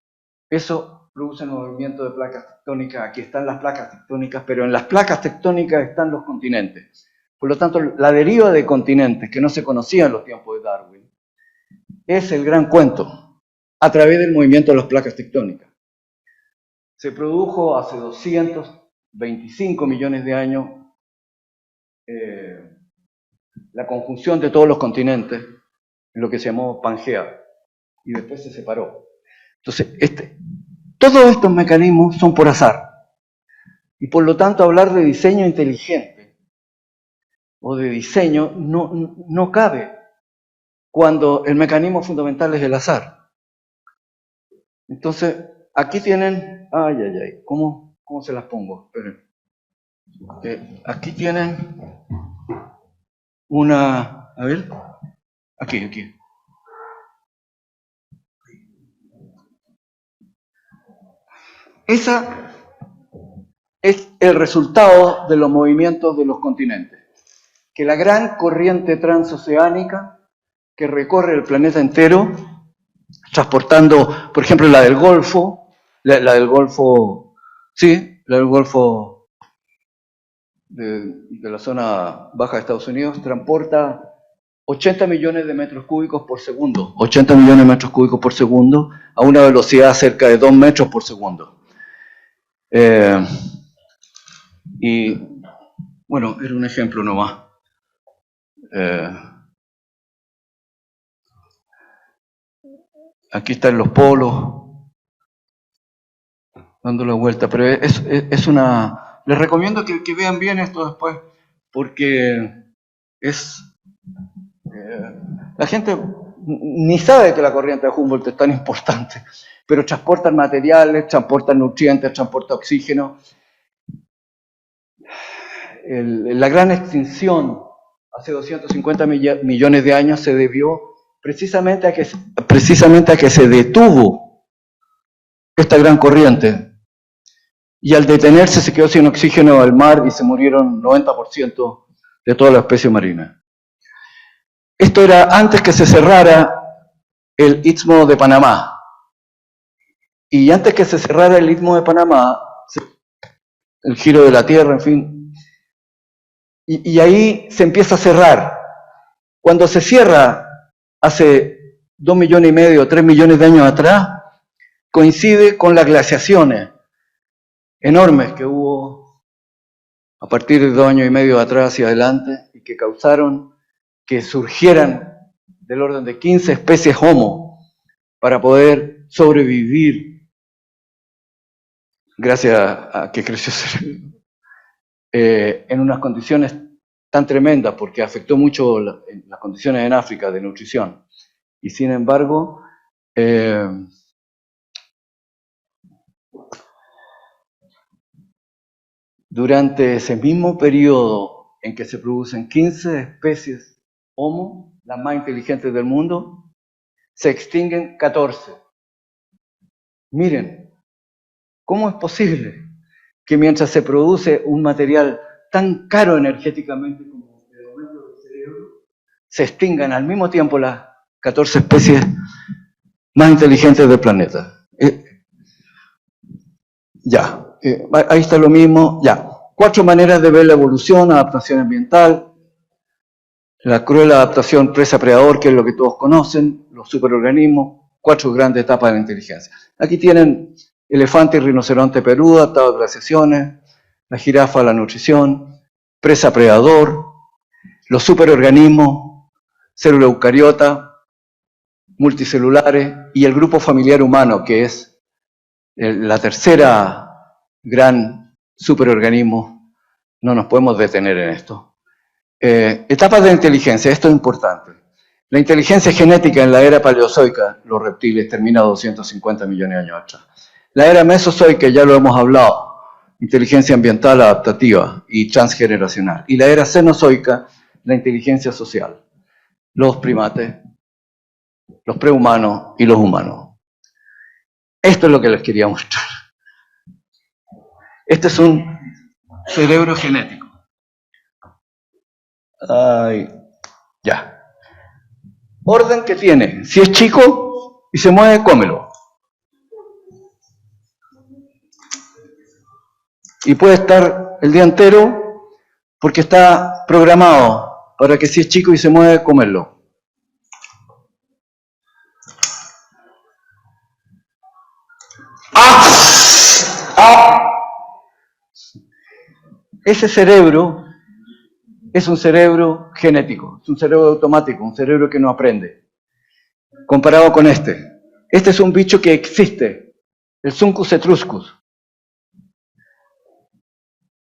eso produce un movimiento de placas tectónicas. Aquí están las placas tectónicas, pero en las placas tectónicas están los continentes. Por lo tanto, la deriva de continentes, que no se conocía en los tiempos de Darwin, es el gran cuento, a través del movimiento de las placas tectónicas. Se produjo hace 225 millones de años la conjunción de todos los continentes en lo que se llamó Pangea, y después se separó. Entonces, todos estos mecanismos son por azar, y por lo tanto hablar de diseño inteligente o de diseño no cabe cuando el mecanismo fundamental es el azar. Entonces, aquí tienen, ¿cómo se las pongo? Esperen. Aquí tienen una, a ver, aquí. Esa es el resultado de los movimientos de los continentes. Que la gran corriente transoceánica que recorre el planeta entero, transportando, por ejemplo, la del Golfo, la del Golfo de la zona baja de Estados Unidos, transporta 80 millones de metros cúbicos por segundo, 80 millones de metros cúbicos por segundo, a una velocidad cerca de 2 metros por segundo. Y, bueno, era un ejemplo nomás. Aquí están los polos, dando la vuelta, pero es una... Les recomiendo que vean bien esto después, porque la gente ni sabe que la corriente de Humboldt es tan importante, pero transportan materiales, transportan nutrientes, transporta oxígeno. La gran extinción hace 250 millones de años se debió precisamente a que se detuvo esta gran corriente. Y al detenerse se quedó sin oxígeno el mar y se murieron 90% de toda la especie marina. Esto era antes que se cerrara el Istmo de Panamá. Y antes que se cerrara el Istmo de Panamá, el giro de la Tierra, en fin, y ahí se empieza a cerrar. Cuando se cierra hace 2,5 millones, 3 millones de años atrás, coincide con las glaciaciones enormes que hubo a partir de 2,5 años atrás hacia adelante y que causaron que surgieran del orden de 15 especies Homo para poder sobrevivir gracias a que creció en unas condiciones tan tremendas, porque afectó mucho las condiciones en África de nutrición. Y sin embargo, durante ese mismo periodo en que se producen 15 especies Homo, las más inteligentes del mundo, se extinguen 14. Miren, ¿cómo es posible que mientras se produce un material tan caro energéticamente como el aumento del cerebro, se extingan al mismo tiempo las 14 especies más inteligentes del planeta? Ahí está lo mismo. 4 maneras de ver la evolución: adaptación ambiental, la cruel adaptación presa-predador, que es lo que todos conocen, los superorganismos, 4 grandes etapas de la inteligencia. Aquí tienen elefante y rinoceronte Perú, adaptado a glaciaciones, la jirafa, la nutrición, presa-predador, los superorganismos, célula eucariota, multicelulares, y el grupo familiar humano, que es la tercera gran superorganismo. No nos podemos detener en esto. Etapas de inteligencia, esto es importante. La inteligencia genética en la era paleozoica, los reptiles, termina 250 millones de años atrás. La era mesozoica, ya lo hemos hablado, inteligencia ambiental adaptativa y transgeneracional. Y la era cenozoica, la inteligencia social, los primates, los prehumanos y los humanos. Esto es lo que les quería mostrar. Este es un cerebro genético. Orden que tiene: si es chico y se mueve, cómelo. Y puede estar el día entero porque está programado para que si es chico y se mueve, comerlo. Ese cerebro es un cerebro genético, es un cerebro automático, un cerebro que no aprende. Comparado con este es un bicho que existe, el Suncus etruscus.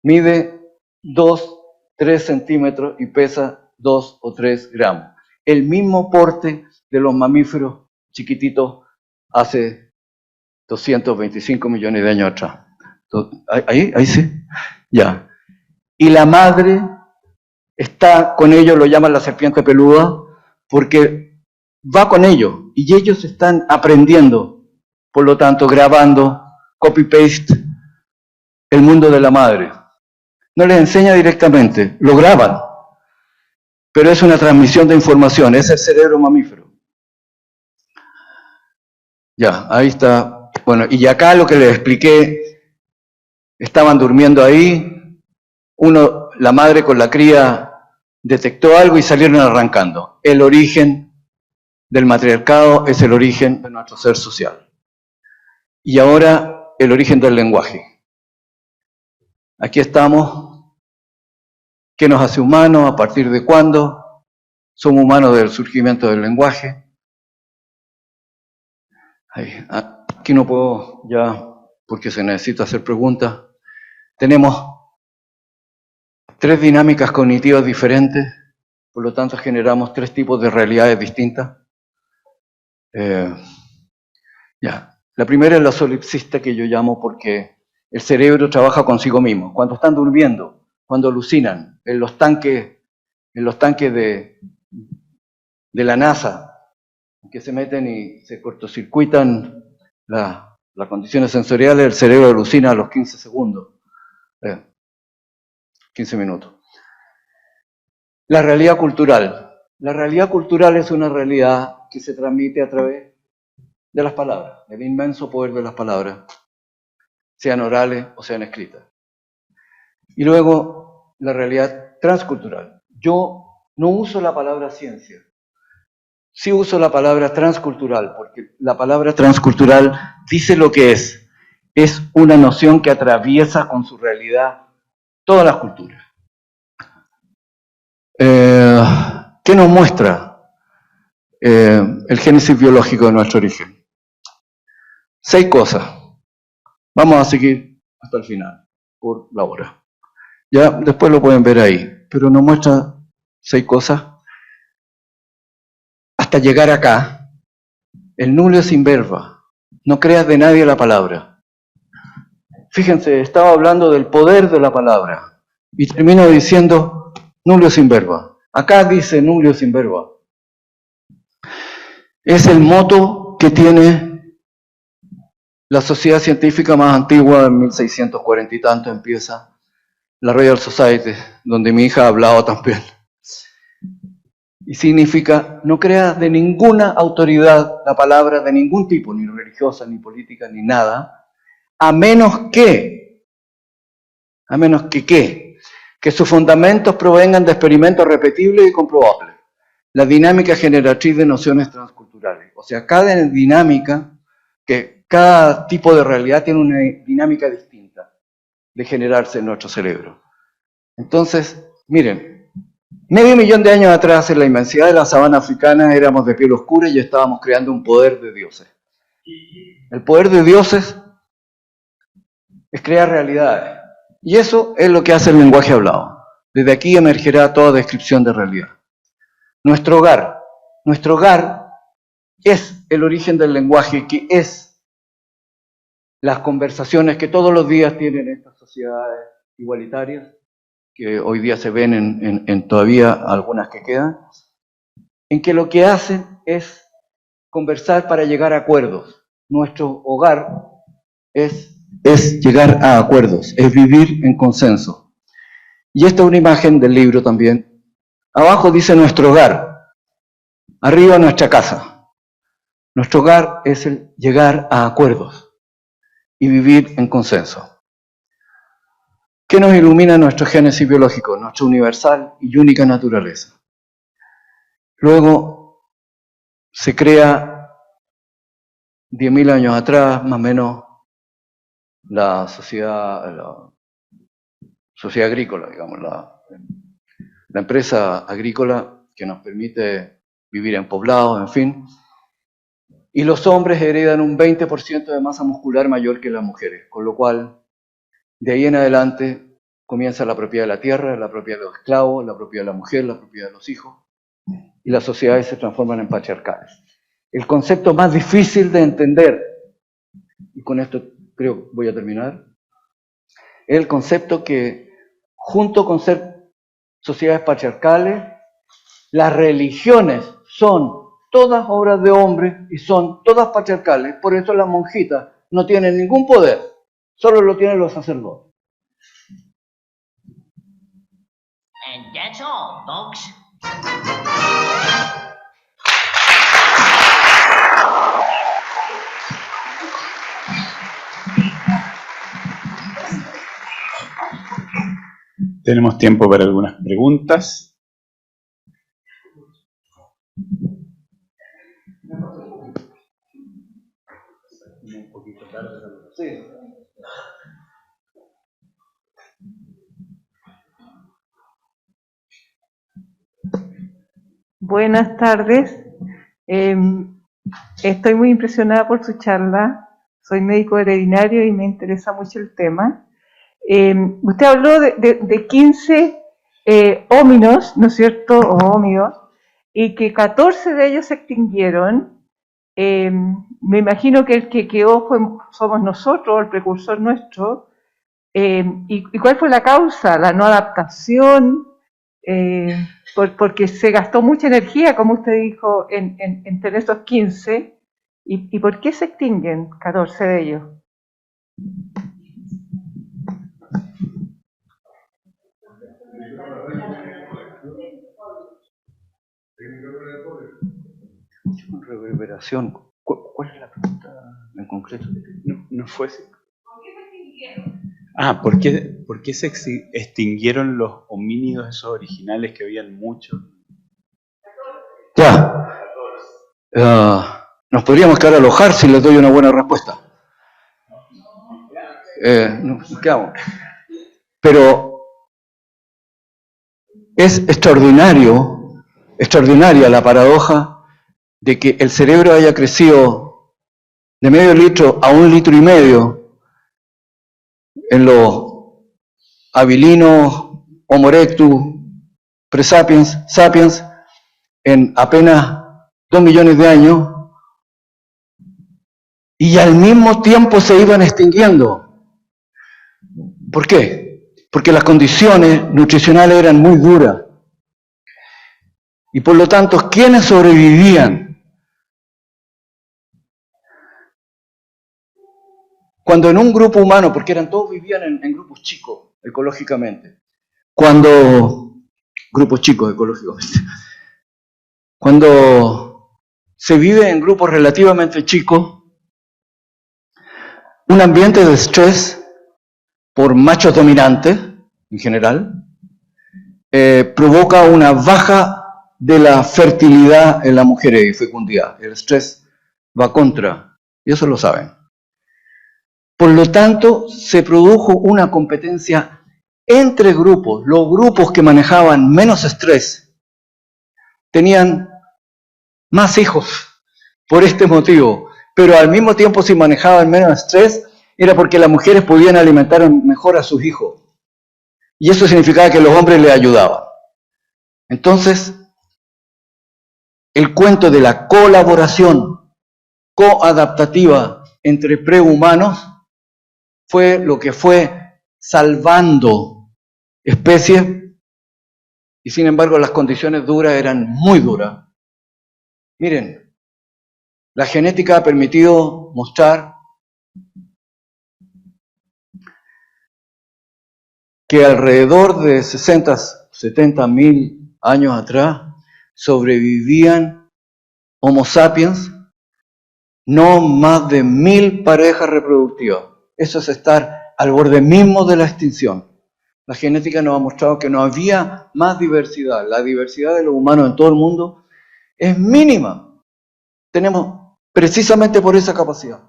Mide 2-3 centímetros y pesa 2 o 3 gramos. El mismo porte de los mamíferos chiquititos hace 225 millones de años atrás. Ahí sí, ya. Y la madre está con ellos, lo llaman la serpiente peluda, porque va con ellos y ellos están aprendiendo, por lo tanto grabando copy-paste el mundo de la madre. No les enseña directamente, lo graban, pero es una transmisión de información, es el cerebro mamífero. Ya, ahí está. Bueno, y acá lo que les expliqué, estaban durmiendo ahí, la madre con la cría detectó algo y salieron arrancando. El origen del matriarcado es el origen de nuestro ser social. Y ahora el origen del lenguaje. Aquí estamos. ¿Qué nos hace humanos? ¿A partir de cuándo? Somos humanos del surgimiento del lenguaje. Aquí no puedo ya, porque se necesita hacer preguntas. Tenemos 3 dinámicas cognitivas diferentes, por lo tanto generamos 3 tipos de realidades distintas. La primera es la solipsista, que yo llamo porque el cerebro trabaja consigo mismo. Cuando están durmiendo, cuando alucinan, en los tanques de la NASA, que se meten y se cortocircuitan las condiciones sensoriales, el cerebro alucina a los 15 segundos, 15 minutos. La realidad cultural. La realidad cultural es una realidad que se transmite a través de las palabras, del inmenso poder de las palabras, sean orales o sean escritas. Y luego, la realidad transcultural. Yo no uso la palabra ciencia. Sí uso la palabra transcultural, porque la palabra transcultural dice lo que es. Es una noción que atraviesa con su realidad todas las culturas. ¿Qué nos muestra el génesis biológico de nuestro origen? 6 cosas. Vamos a seguir hasta el final, por la hora. Ya después lo pueden ver ahí, pero nos muestra 6 cosas. Hasta llegar acá, el nullius in verba. No creas de nadie la palabra. Fíjense, estaba hablando del poder de la palabra y termino diciendo nullius in verba. Acá dice nullius in verba. Es el moto que tiene la sociedad científica más antigua, en 1640 y tanto empieza la Royal Society, donde mi hija ha hablado también. Y significa, no creas de ninguna autoridad la palabra de ningún tipo, ni religiosa, ni política, ni nada, a menos que sus fundamentos provengan de experimentos repetibles y comprobables. La dinámica generatriz de nociones transculturales. O sea, cada tipo de realidad tiene una dinámica distinta de generarse en nuestro cerebro. Entonces, miren, 500.000 de años atrás, en la inmensidad de la sabana africana, éramos de piel oscura y estábamos creando un poder de dioses. El poder de dioses es crear realidades. Y eso es lo que hace el lenguaje hablado. Desde aquí emergerá toda descripción de realidad. Nuestro hogar es el origen del lenguaje, que es las conversaciones que todos los días tienen estas sociedades igualitarias, que hoy día se ven en todavía algunas que quedan, en que lo que hacen es conversar para llegar a acuerdos. Nuestro hogar es llegar a acuerdos, es vivir en consenso. Y esta es una imagen del libro también. Abajo dice nuestro hogar, arriba nuestra casa. Nuestro hogar es el llegar a acuerdos y vivir en consenso. ¿Qué nos ilumina nuestro génesis biológico, nuestra universal y única naturaleza? Luego se crea 10.000 años atrás, más o menos, la sociedad agrícola, digamos, la empresa agrícola que nos permite vivir en poblados, en fin. Y los hombres heredan un 20% de masa muscular mayor que las mujeres, con lo cual, de ahí en adelante, comienza la propiedad de la tierra, la propiedad de los esclavos, la propiedad de la mujer, la propiedad de los hijos, y las sociedades se transforman en patriarcales. El concepto más difícil de entender, y con esto creo voy a terminar, es el concepto que, junto con ser sociedades patriarcales, las religiones son todas obras de hombres y son todas patriarcales. Por eso las monjitas no tienen ningún poder, solo lo tienen los sacerdotes.
And that's all, folks.
Tenemos tiempo para algunas preguntas.
Buenas tardes. Estoy muy impresionada por su charla. Soy médico veterinario y me interesa mucho el tema. Usted habló de 15 hóminos, ¿no es cierto?, o hómidos, y que 14 de ellos se extinguieron. Me imagino que el que quedó somos nosotros, el precursor nuestro. ¿Y cuál fue la causa? ¿La no adaptación? Porque se gastó mucha energía, como usted dijo, en tener estos 15. ¿Y por qué se extinguen 14 de ellos?
Reverberación. ¿Cuál es la pregunta en concreto?
No fue así. ¿Por qué se extinguieron? ¿Por qué se extinguieron los homínidos esos originales que habían muchos?
Ya. Nos podríamos quedar a alojar si les doy una buena respuesta. Nos quedamos. Pero es extraordinaria la paradoja de que el cerebro haya crecido de medio litro a 1,5 litros en los habilinos, Homo erectus, presapiens, sapiens, en apenas 2 millones de años, y al mismo tiempo se iban extinguiendo. ¿Por qué? Porque las condiciones nutricionales eran muy duras. Y por lo tanto, ¿quiénes sobrevivían? Cuando en un grupo humano, porque todos vivían en grupos chicos ecológicamente, grupos chicos ecológicamente, cuando se vive en grupos relativamente chicos, un ambiente de estrés por machos dominantes, en general, provoca una baja de la fertilidad en las mujeres y fecundidad. El estrés va contra, y eso lo saben. Por lo tanto, se produjo una competencia entre grupos. Los grupos que manejaban menos estrés tenían más hijos por este motivo, pero al mismo tiempo si manejaban menos estrés era porque las mujeres podían alimentar mejor a sus hijos. Y eso significaba que los hombres les ayudaban. Entonces, el cuento de la colaboración coadaptativa entre prehumanos fue lo que fue salvando especies, y sin embargo las condiciones duras eran muy duras. Miren, la genética ha permitido mostrar que alrededor de 60, 70 mil años atrás sobrevivían Homo sapiens no más de 1000 parejas reproductivas. Eso es estar al borde mismo de la extinción. La genética nos ha mostrado que no había más diversidad. La diversidad de los humanos en todo el mundo es mínima. Tenemos precisamente por esa capacidad.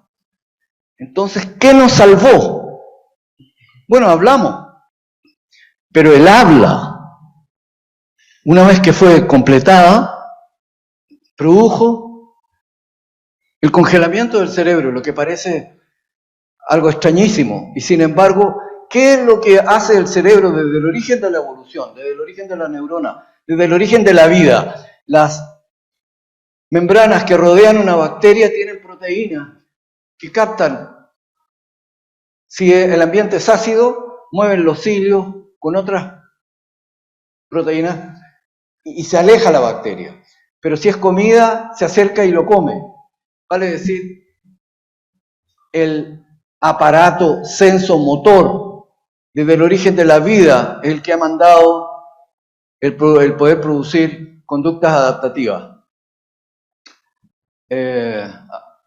Entonces, ¿qué nos salvó? Bueno, hablamos. Pero el habla, una vez que fue completada, produjo el congelamiento del cerebro, lo que parece algo extrañísimo. Y sin embargo, ¿qué es lo que hace el cerebro desde el origen de la evolución, desde el origen de la neurona, desde el origen de la vida? Las membranas que rodean una bacteria tienen proteínas que captan. Si el ambiente es ácido, mueven los cilios con otras proteínas y se aleja la bacteria. Pero si es comida, se acerca y lo come. Vale decir, el aparato sensomotor desde el origen de la vida, es el que ha mandado el poder producir conductas adaptativas.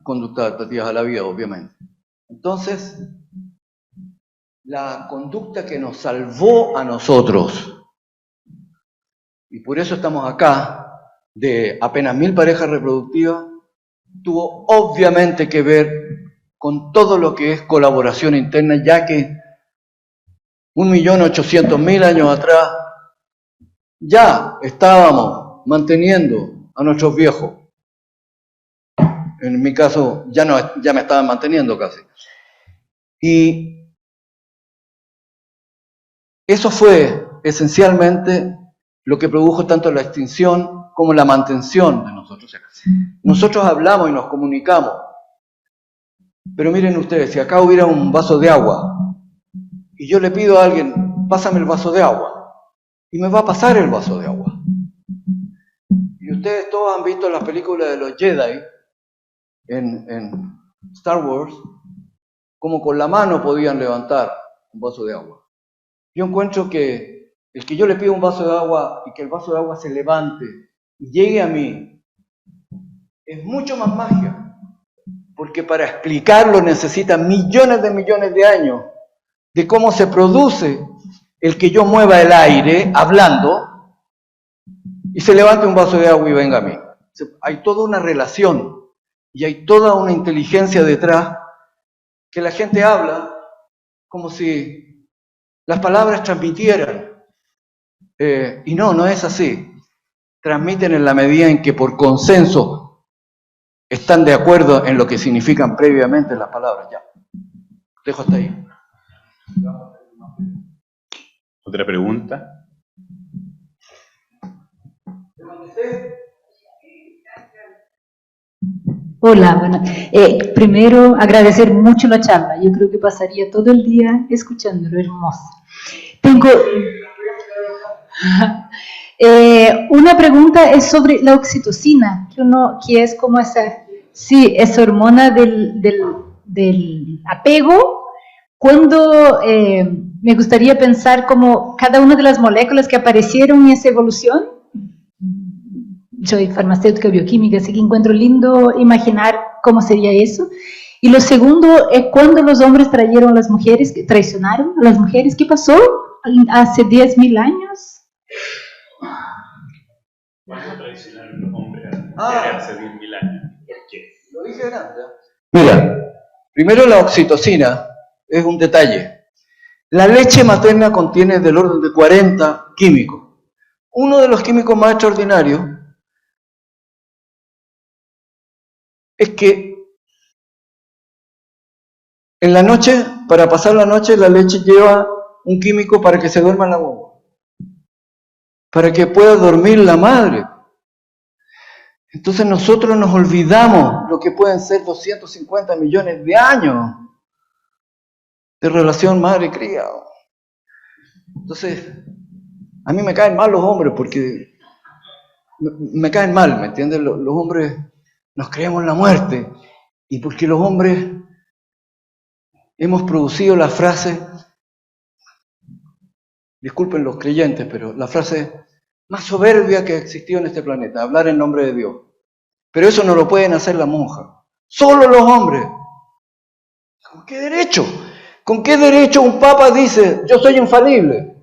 Conductas adaptativas a la vida, obviamente. Entonces, la conducta que nos salvó a nosotros, y por eso estamos acá, de apenas 1000 parejas reproductivas, tuvo obviamente que ver con todo lo que es colaboración interna, ya que 1.800.000 años atrás ya estábamos manteniendo a nuestros viejos. En mi caso, ya me estaban manteniendo casi. Y eso fue esencialmente lo que produjo tanto la extinción como la mantención de nosotros. Nosotros hablamos y nos comunicamos. Pero miren ustedes, si acá hubiera un vaso de agua y yo le pido a alguien, pásame el vaso de agua, y me va a pasar el vaso de agua. Y ustedes todos han visto las películas de los Jedi en Star Wars, como con la mano podían levantar un vaso de agua. Yo encuentro que el que yo le pido un vaso de agua y que el vaso de agua se levante y llegue a mí, es mucho más magia, porque para explicarlo necesita millones de años de cómo se produce el que yo mueva el aire hablando y se levante un vaso de agua y venga a mí. Hay toda una relación y hay toda una inteligencia detrás que la gente habla como si las palabras transmitieran. Y no es así. Transmiten en la medida en que por consenso están de acuerdo en lo que significan previamente las palabras. Ya. Dejo hasta ahí.
¿Otra pregunta?
Hola, bueno, primero agradecer mucho la charla. Yo creo que pasaría todo el día escuchándolo, hermoso. Tengo una pregunta, es sobre la oxitocina, que es como esa hormona del apego. Cuando me gustaría pensar como cada una de las moléculas que aparecieron en esa evolución. Soy farmacéutica bioquímica, así que encuentro lindo imaginar cómo sería eso. Y lo segundo es cuando los hombres traicionaron a las mujeres, ¿qué pasó hace 10.000 años?
¿Cuándo traicionaron los hombres hace 10.000 años? ¿Por qué?
Lo dije antes. Mira, primero la oxitocina es un detalle. La leche materna contiene del orden de 40 químicos. Uno de los químicos más extraordinarios es que en la noche, para pasar la noche, la leche lleva un químico para que se duerma la guagua, para que pueda dormir la madre. Entonces nosotros nos olvidamos lo que pueden ser 250 millones de años de relación madre-cría. Entonces, a mí me caen mal los hombres porque me caen mal, ¿me entiendes? Los hombres nos creemos la muerte y porque los hombres hemos producido la frase, disculpen los creyentes, pero la frase más soberbia que ha existido en este planeta, hablar en nombre de Dios. Pero eso no lo pueden hacer las monjas, solo los hombres. ¿Con qué derecho? ¿Con qué derecho un papa dice, yo soy infalible?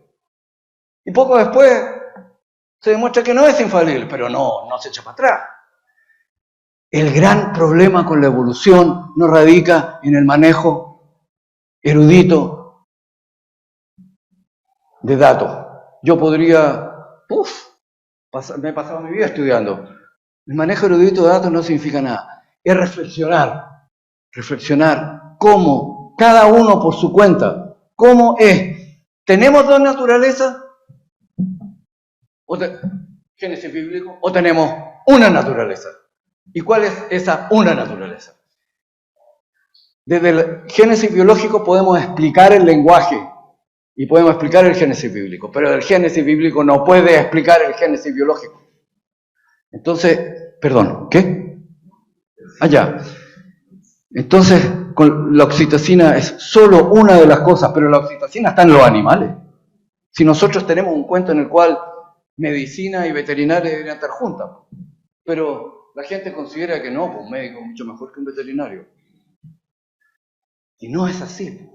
Y poco después se demuestra que no es infalible, pero no se echa para atrás. El gran problema con la evolución no radica en el manejo erudito de datos. Yo podría, me he pasado mi vida estudiando. El manejo erudito de datos no significa nada. Es reflexionar cómo, cada uno por su cuenta, cómo es. ¿Tenemos dos naturalezas? Génesis bíblico, o tenemos una naturaleza. ¿Y cuál es esa una naturaleza? Desde el génesis biológico podemos explicar el lenguaje y podemos explicar el génesis bíblico, pero el génesis bíblico no puede explicar el génesis biológico. Entonces, perdón, ¿qué? Allá. Entonces, con la oxitocina es solo una de las cosas, pero la oxitocina está en los animales. Si nosotros tenemos un cuento en el cual medicina y veterinaria deberían estar juntas, pero la gente considera que no, pues un médico es mucho mejor que un veterinario. Y no es así.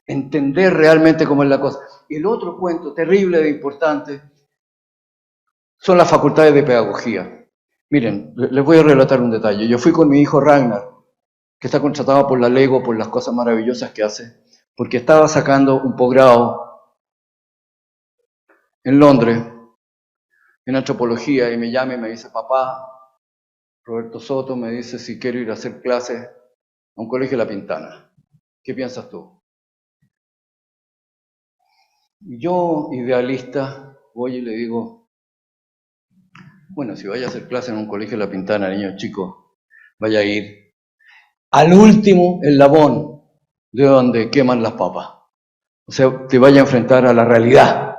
Entender realmente cómo es la cosa. Y el otro cuento terrible e importante son las facultades de pedagogía. Miren, les voy a relatar un detalle. Yo fui con mi hijo Ragnar, que está contratado por la Lego por las cosas maravillosas que hace, porque estaba sacando un posgrado en Londres, en antropología, y me llama y me dice, papá, Roberto Soto me dice si quiero ir a hacer clases a un colegio de La Pintana. ¿Qué piensas tú? Y yo, idealista, voy y le digo, bueno, si vaya a hacer clases en un colegio de La Pintana, niños chicos, vaya a ir al último eslabón de donde queman las papas. O sea, te vaya a enfrentar a la realidad.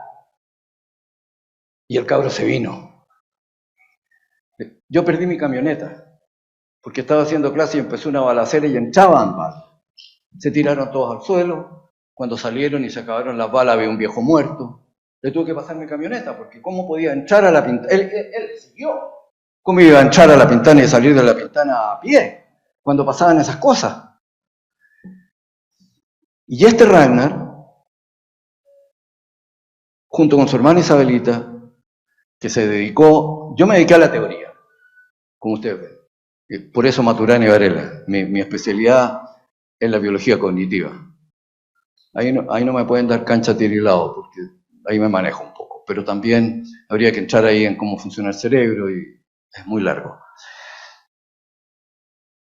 Y el cabro se vino. Yo perdí mi camioneta, porque estaba haciendo clase y empezó una balacera y entraban balas. Se tiraron todos al suelo. Cuando salieron y se acabaron las balas, había un viejo muerto. Le tuve que pasar mi camioneta, porque ¿cómo podía entrar a La Pintana? Él siguió. ¿Cómo iba a entrar a La Pintana y salir de La Pintana a pie cuando pasaban esas cosas? Y este Ragnar, junto con su hermana Isabelita, que se dedicó, yo me dediqué a la teoría, como ustedes ven. Por eso Maturana y Varela, mi especialidad es la biología cognitiva. Ahí no me pueden dar cancha tirilado, porque ahí me manejo un poco, pero también habría que entrar ahí en cómo funciona el cerebro y es muy largo.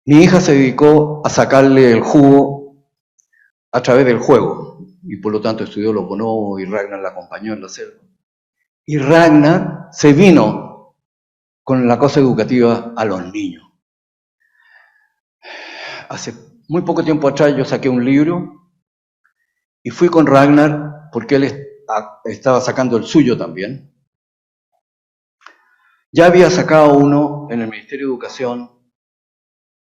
Mi hija se dedicó a sacarle el jugo a través del juego, y por lo tanto estudió los bonobos y Ragnar la acompañó en la selva. Y Ragnar se vino con la cosa educativa a los niños. Hace muy poco tiempo atrás yo saqué un libro y fui con Ragnar porque él estaba sacando el suyo también. Ya había sacado uno en el Ministerio de Educación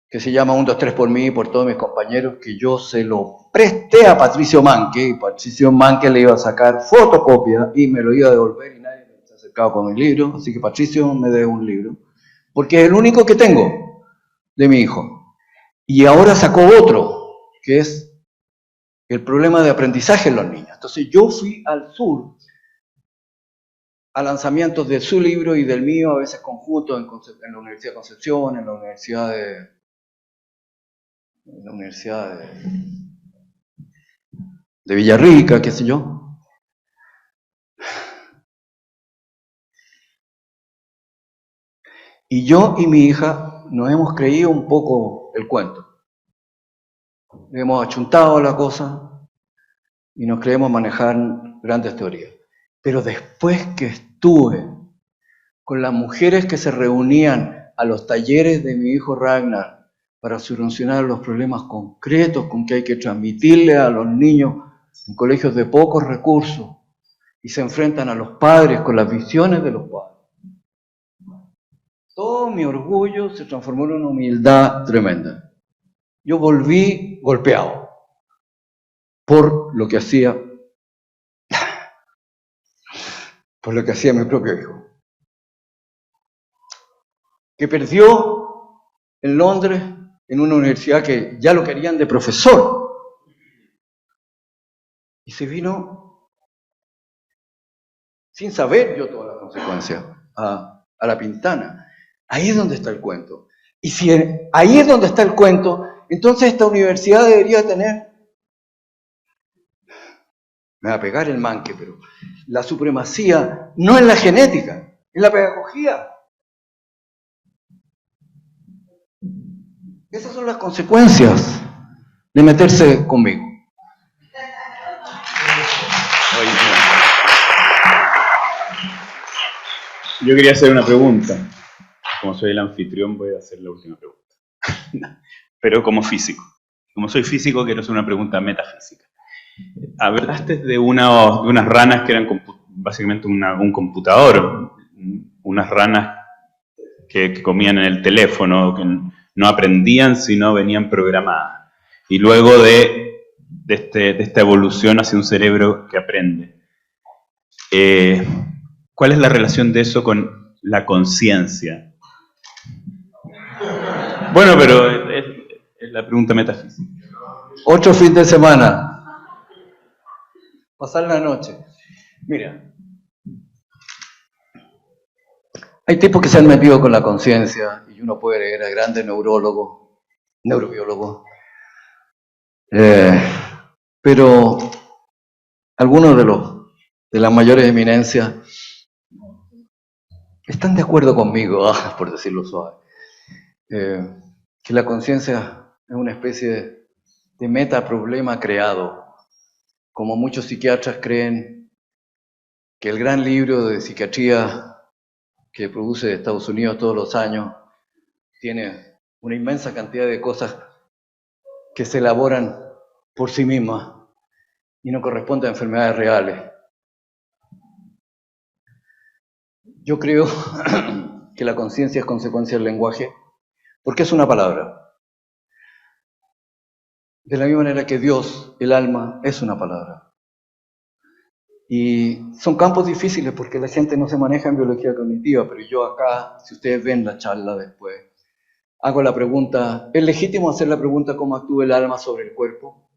que se llama 1, 2, 3 por mí y por todos mis compañeros, que yo se lo presté a Patricio Manque, y Patricio Manque le iba a sacar fotocopia y me lo iba a devolver y nadie me se acercaba con el libro, así que Patricio me debe un libro, porque es el único que tengo de mi hijo. Y ahora sacó otro, que es el problema de aprendizaje en los niños. Entonces yo fui al sur a lanzamientos de su libro y del mío, a veces conjuntos en la Universidad de Concepción, en la Universidad de Villarrica, qué sé yo. Y yo y mi hija nos hemos creído un poco el cuento. Le hemos achuntado la cosa y nos creemos manejar grandes teorías. Pero después que estuve con las mujeres que se reunían a los talleres de mi hijo Ragnar para solucionar los problemas concretos con que hay que transmitirle a los niños en colegios de pocos recursos y se enfrentan a los padres con las visiones de los padres, todo mi orgullo se transformó en una humildad tremenda. Yo volví golpeado por lo que hacía mi propio hijo, que perdió en Londres en una universidad que ya lo querían de profesor y se vino sin saber yo todas las consecuencias a La Pintana. Ahí es donde está el cuento. Y si ahí es donde está el cuento, entonces esta universidad debería tener, me va a pegar el manque, pero la supremacía no en la genética, en la pedagogía. Esas son las consecuencias de meterse conmigo.
Yo quería hacer una pregunta. Como soy el anfitrión, voy a hacer la última pregunta. Pero como físico. Como soy físico, quiero hacer una pregunta metafísica. Hablaste de unas ranas que eran básicamente un computador. Unas ranas que comían en el teléfono, que no aprendían, sino venían programadas. Y luego de esta evolución hacia un cerebro que aprende. ¿Cuál es la relación de eso con la conciencia? Bueno, pero es la pregunta metafísica.
8 fines de semana. Pasar la noche. Mira, hay tipos que se han metido con la conciencia, y uno puede leer a grandes neurobiólogos, pero algunos de las mayores eminencias están de acuerdo conmigo, por decirlo suave, que la conciencia es una especie de metaproblema creado, como muchos psiquiatras creen que el gran libro de psiquiatría que produce Estados Unidos todos los años tiene una inmensa cantidad de cosas que se elaboran por sí mismas y no corresponden a enfermedades reales. Yo creo que la conciencia es consecuencia del lenguaje, porque es una palabra. De la misma manera que Dios, el alma, es una palabra. Y son campos difíciles porque la gente no se maneja en biología cognitiva, pero yo acá, si ustedes ven la charla después, hago la pregunta, ¿es legítimo hacer la pregunta cómo actúa el alma sobre el cuerpo?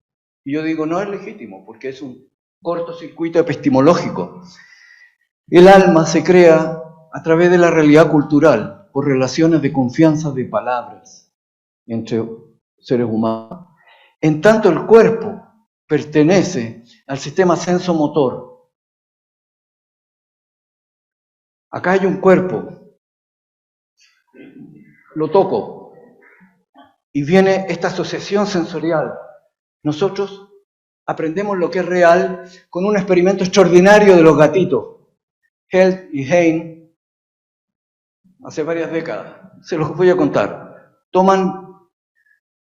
Y yo digo, no es legítimo, porque es un cortocircuito epistemológico. El alma se crea a través de la realidad cultural, por relaciones de confianza de palabras entre seres humanos. En tanto el cuerpo pertenece al sistema sensomotor. Acá hay un cuerpo, lo toco, y viene esta asociación sensorial. Nosotros aprendemos lo que es real con un experimento extraordinario de los gatitos. Held y Hein, hace varias décadas, se los voy a contar. Toman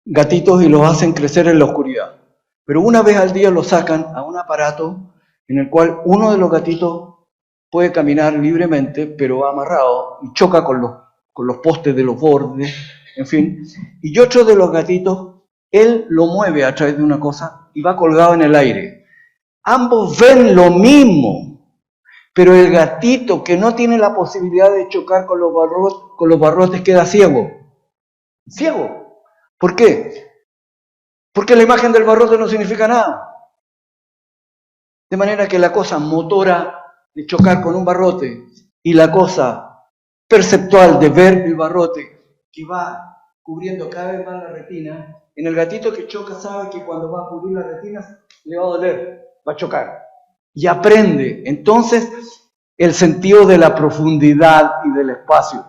gatitos y los hacen crecer en la oscuridad, pero una vez al día los sacan a un aparato en el cual uno de los gatitos puede caminar libremente, pero va amarrado y choca con los postes de los bordes, en fin. Y otro de los gatitos, él lo mueve a través de una cosa y va colgado en el aire. Ambos ven lo mismo, pero el gatito que no tiene la posibilidad de chocar con los barrotes queda ciego. Ciego. ¿Por qué? Porque la imagen del barrote no significa nada. De manera que la cosa motora de chocar con un barrote y la cosa perceptual de ver el barrote que va cubriendo cada vez más la retina, en el gatito que choca sabe que cuando va a cubrir la retina le va a doler, va a chocar. Y aprende entonces el sentido de la profundidad y del espacio.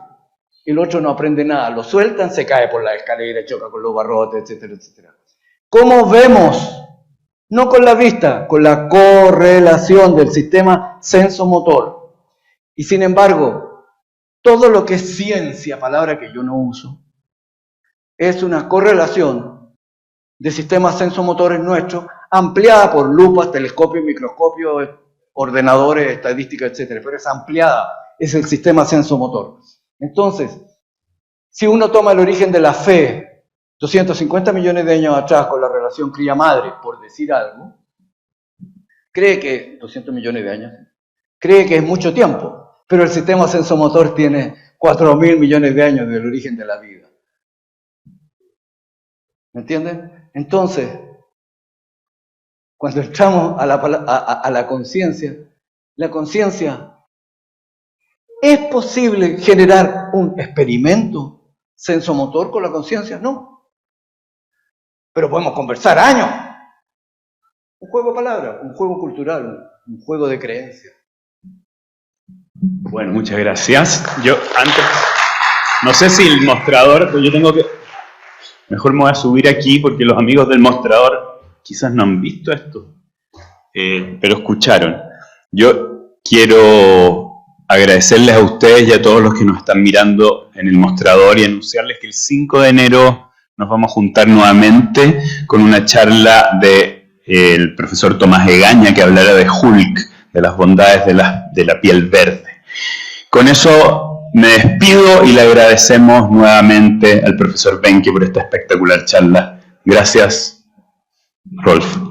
El otro no aprende nada, lo sueltan, se cae por la escalera, choca con los barrotes, etcétera, etcétera. ¿Cómo vemos? No con la vista, con la correlación del sistema sensomotor. Y sin embargo, todo lo que es ciencia, palabra que yo no uso, es una correlación de sistemas sensomotores nuestros, ampliada por lupas, telescopios, microscopios, ordenadores, estadísticas, etcétera. Pero es ampliada, es el sistema sensomotor. Entonces, si uno toma el origen de la fe, 250 millones de años atrás, con la relación cría-madre, por decir algo, cree que, 200 millones de años, cree que es mucho tiempo, pero el sistema sensomotor tiene 4.000 millones de años del origen de la vida. ¿Me entienden? Entonces, cuando entramos a la conciencia, ¿es posible generar un experimento sensomotor con la conciencia? No. Pero podemos conversar años. Un juego de palabras, un juego cultural, un juego de creencias.
Bueno, muchas gracias. Yo antes, no sé si el mostrador, pero yo tengo que... Mejor me voy a subir aquí porque los amigos del mostrador quizás no han visto esto, pero escucharon. Yo quiero agradecerles a ustedes y a todos los que nos están mirando en el mostrador y anunciarles que el 5 de enero nos vamos a juntar nuevamente con una charla del profesor Tomás Egaña que hablará de Hulk, de las bondades de la piel verde. Con eso Me despido y le agradecemos nuevamente al profesor Benke por esta espectacular charla. Gracias, Rolf.